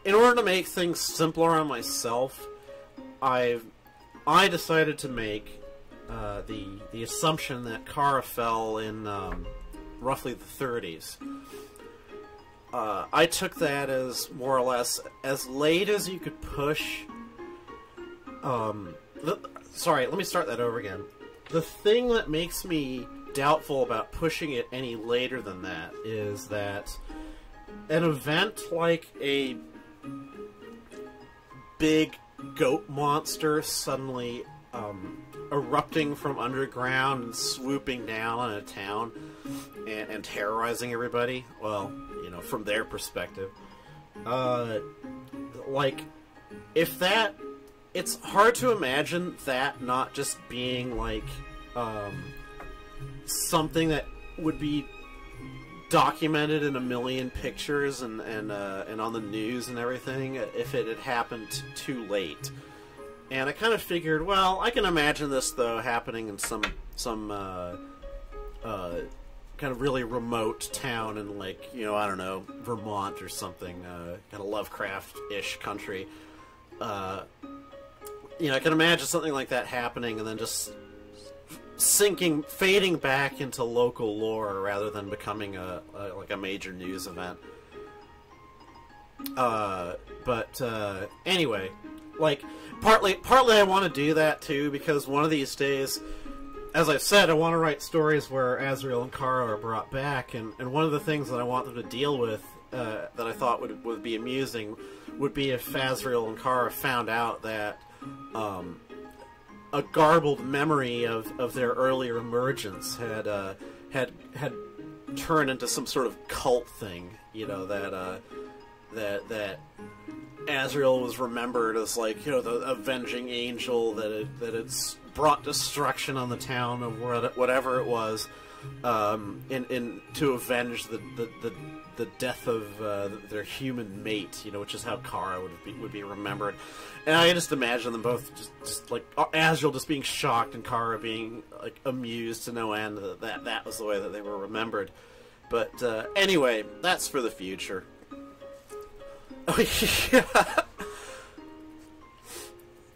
[SPEAKER 1] in order to make things simpler on myself, I decided to make the assumption that Chara fell in roughly the 30s. I took that as more or less as late as you could push. Sorry, let me start that over again. The thing that makes me doubtful about pushing it any later than that is that an event like a big goat monster suddenly erupting from underground and swooping down on a town and terrorizing everybody, well, from their perspective, if that, it's hard to imagine that not just being something that would be documented in a million pictures and on the news and everything if it had happened too late. And I kind of figured, well, I can imagine this though happening in some kind of really remote town in I don't know, Vermont or something, kind of Lovecraft-ish country. I can imagine something like that happening and then just fading back into local lore rather than becoming a major news event. Anyway, partly I want to do that too because one of these days, as I've said, I want to write stories where Asriel and Chara are brought back, and one of the things that I want them to deal with that I thought would be amusing would be if Asriel and Chara found out that a garbled memory of their earlier emergence had turned into some sort of cult thing. You know, that Asriel was remembered as, like, you know, the avenging angel that it's brought destruction on the town of whatever it was, in to avenge the death of their human mate, you know, which is how Chara would be remembered. And I just imagine them both just like Asriel just being shocked and Chara being, like, amused to no end that was the way that they were remembered. But anyway, that's for the future. Oh, yeah.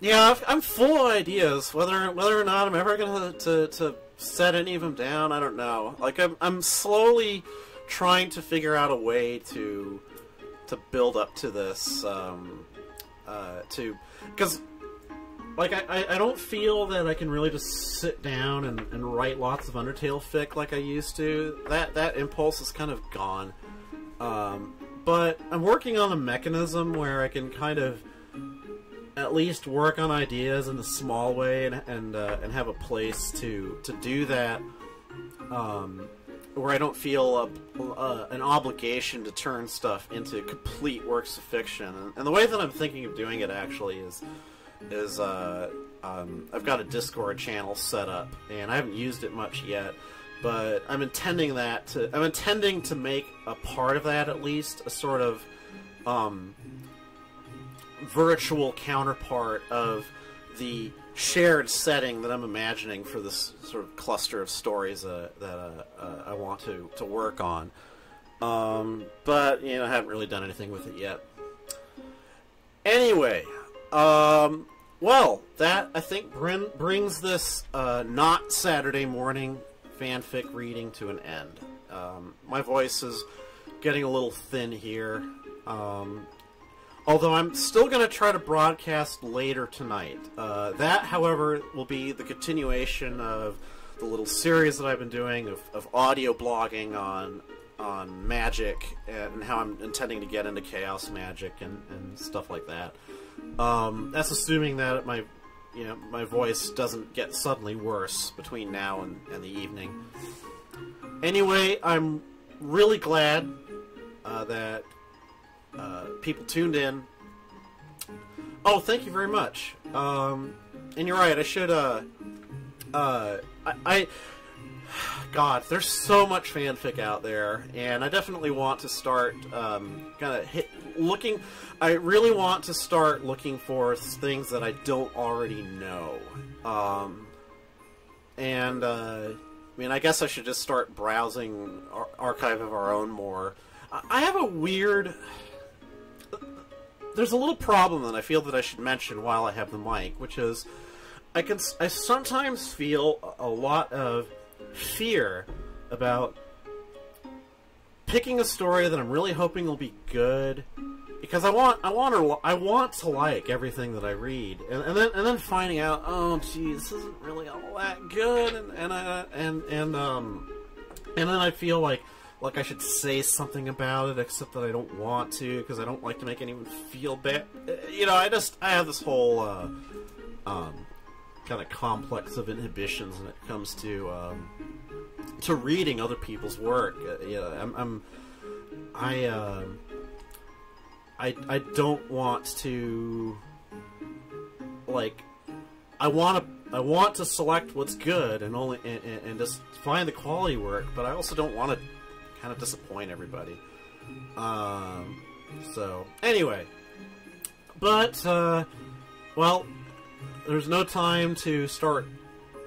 [SPEAKER 1] Yeah, I'm full of ideas. Whether or not I'm ever gonna to set any of them down, I don't know. Like, I'm slowly trying to figure out a way to build up to this. Because, like, I don't feel that I can really just sit down and write lots of Undertale fic like I used to. That impulse is kind of gone. But I'm working on a mechanism where I can kind of at least work on ideas in a small way and have a place to do that, where I don't feel an obligation to turn stuff into complete works of fiction. And the way that I'm thinking of doing it actually is I've got a Discord channel set up, and I haven't used it much yet. But I'm intending to make a part of that, at least, a sort of virtual counterpart of the shared setting that I'm imagining for this sort of cluster of stories that I want to work on. But, you know, I haven't really done anything with it yet. Anyway, well, that, I think, brings this not Saturday morning fanfic reading to an end. My voice is getting a little thin here, although I'm still going to try to broadcast later tonight. That, however, will be the continuation of the little series that I've been doing of audio blogging on magic, and how I'm intending to get into chaos magic and stuff like that. That's assuming that my voice doesn't get suddenly worse between now and the evening. Anyway, I'm really glad that people tuned in. Oh, thank you very much. And you're right, I should, God, there's so much fanfic out there, and I definitely want to start I really want to start looking for things that I don't already know. I mean, I guess I should just start browsing Archive of Our Own more. I have a weird... There's a little problem that I feel that I should mention while I have the mic, which is I sometimes feel a lot of fear about picking a story that I'm really hoping will be good, because I want to like everything that I read, and then finding out, oh gee, this isn't really all that good, and then I feel like I should say something about it, except that I don't want to, because I don't like to make anyone feel bad. You know, I have this whole kind of complex of inhibitions when it comes to reading other people's work. I don't want to, like, I want to select what's good and just find the quality work, but I also don't want to kind of disappoint everybody. So anyway, but well, there's no time to start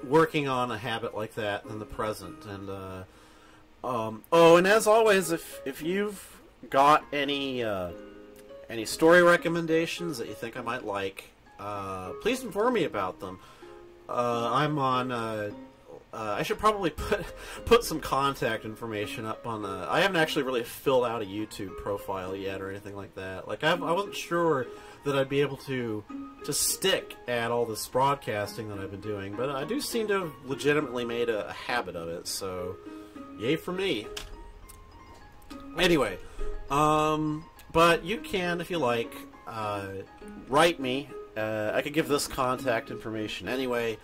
[SPEAKER 1] working on a habit like that in the present. And oh, and as always, if you've got any story recommendations that you think I might like, please inform me about them. I'm on. I should probably put some contact information up on the. I haven't actually really filled out a YouTube profile yet or anything like that. Like I wasn't sure that I'd be able to stick at all this broadcasting that I've been doing, but I do seem to have legitimately made a habit of it. So, yay for me. Anyway, but you can, if you like, write me. I could give this contact information anyway.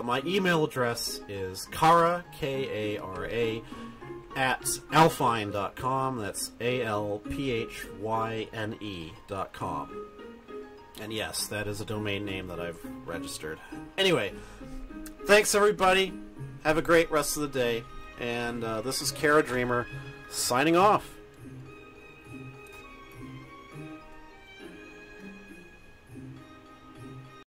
[SPEAKER 1] my email address is Chara, K-A-R-A, at alphyne.com. That's ALPHYNE.com. And yes, that is a domain name that I've registered. Anyway, thanks everybody. Have a great rest of the day. And this is Kara Dreamer signing off.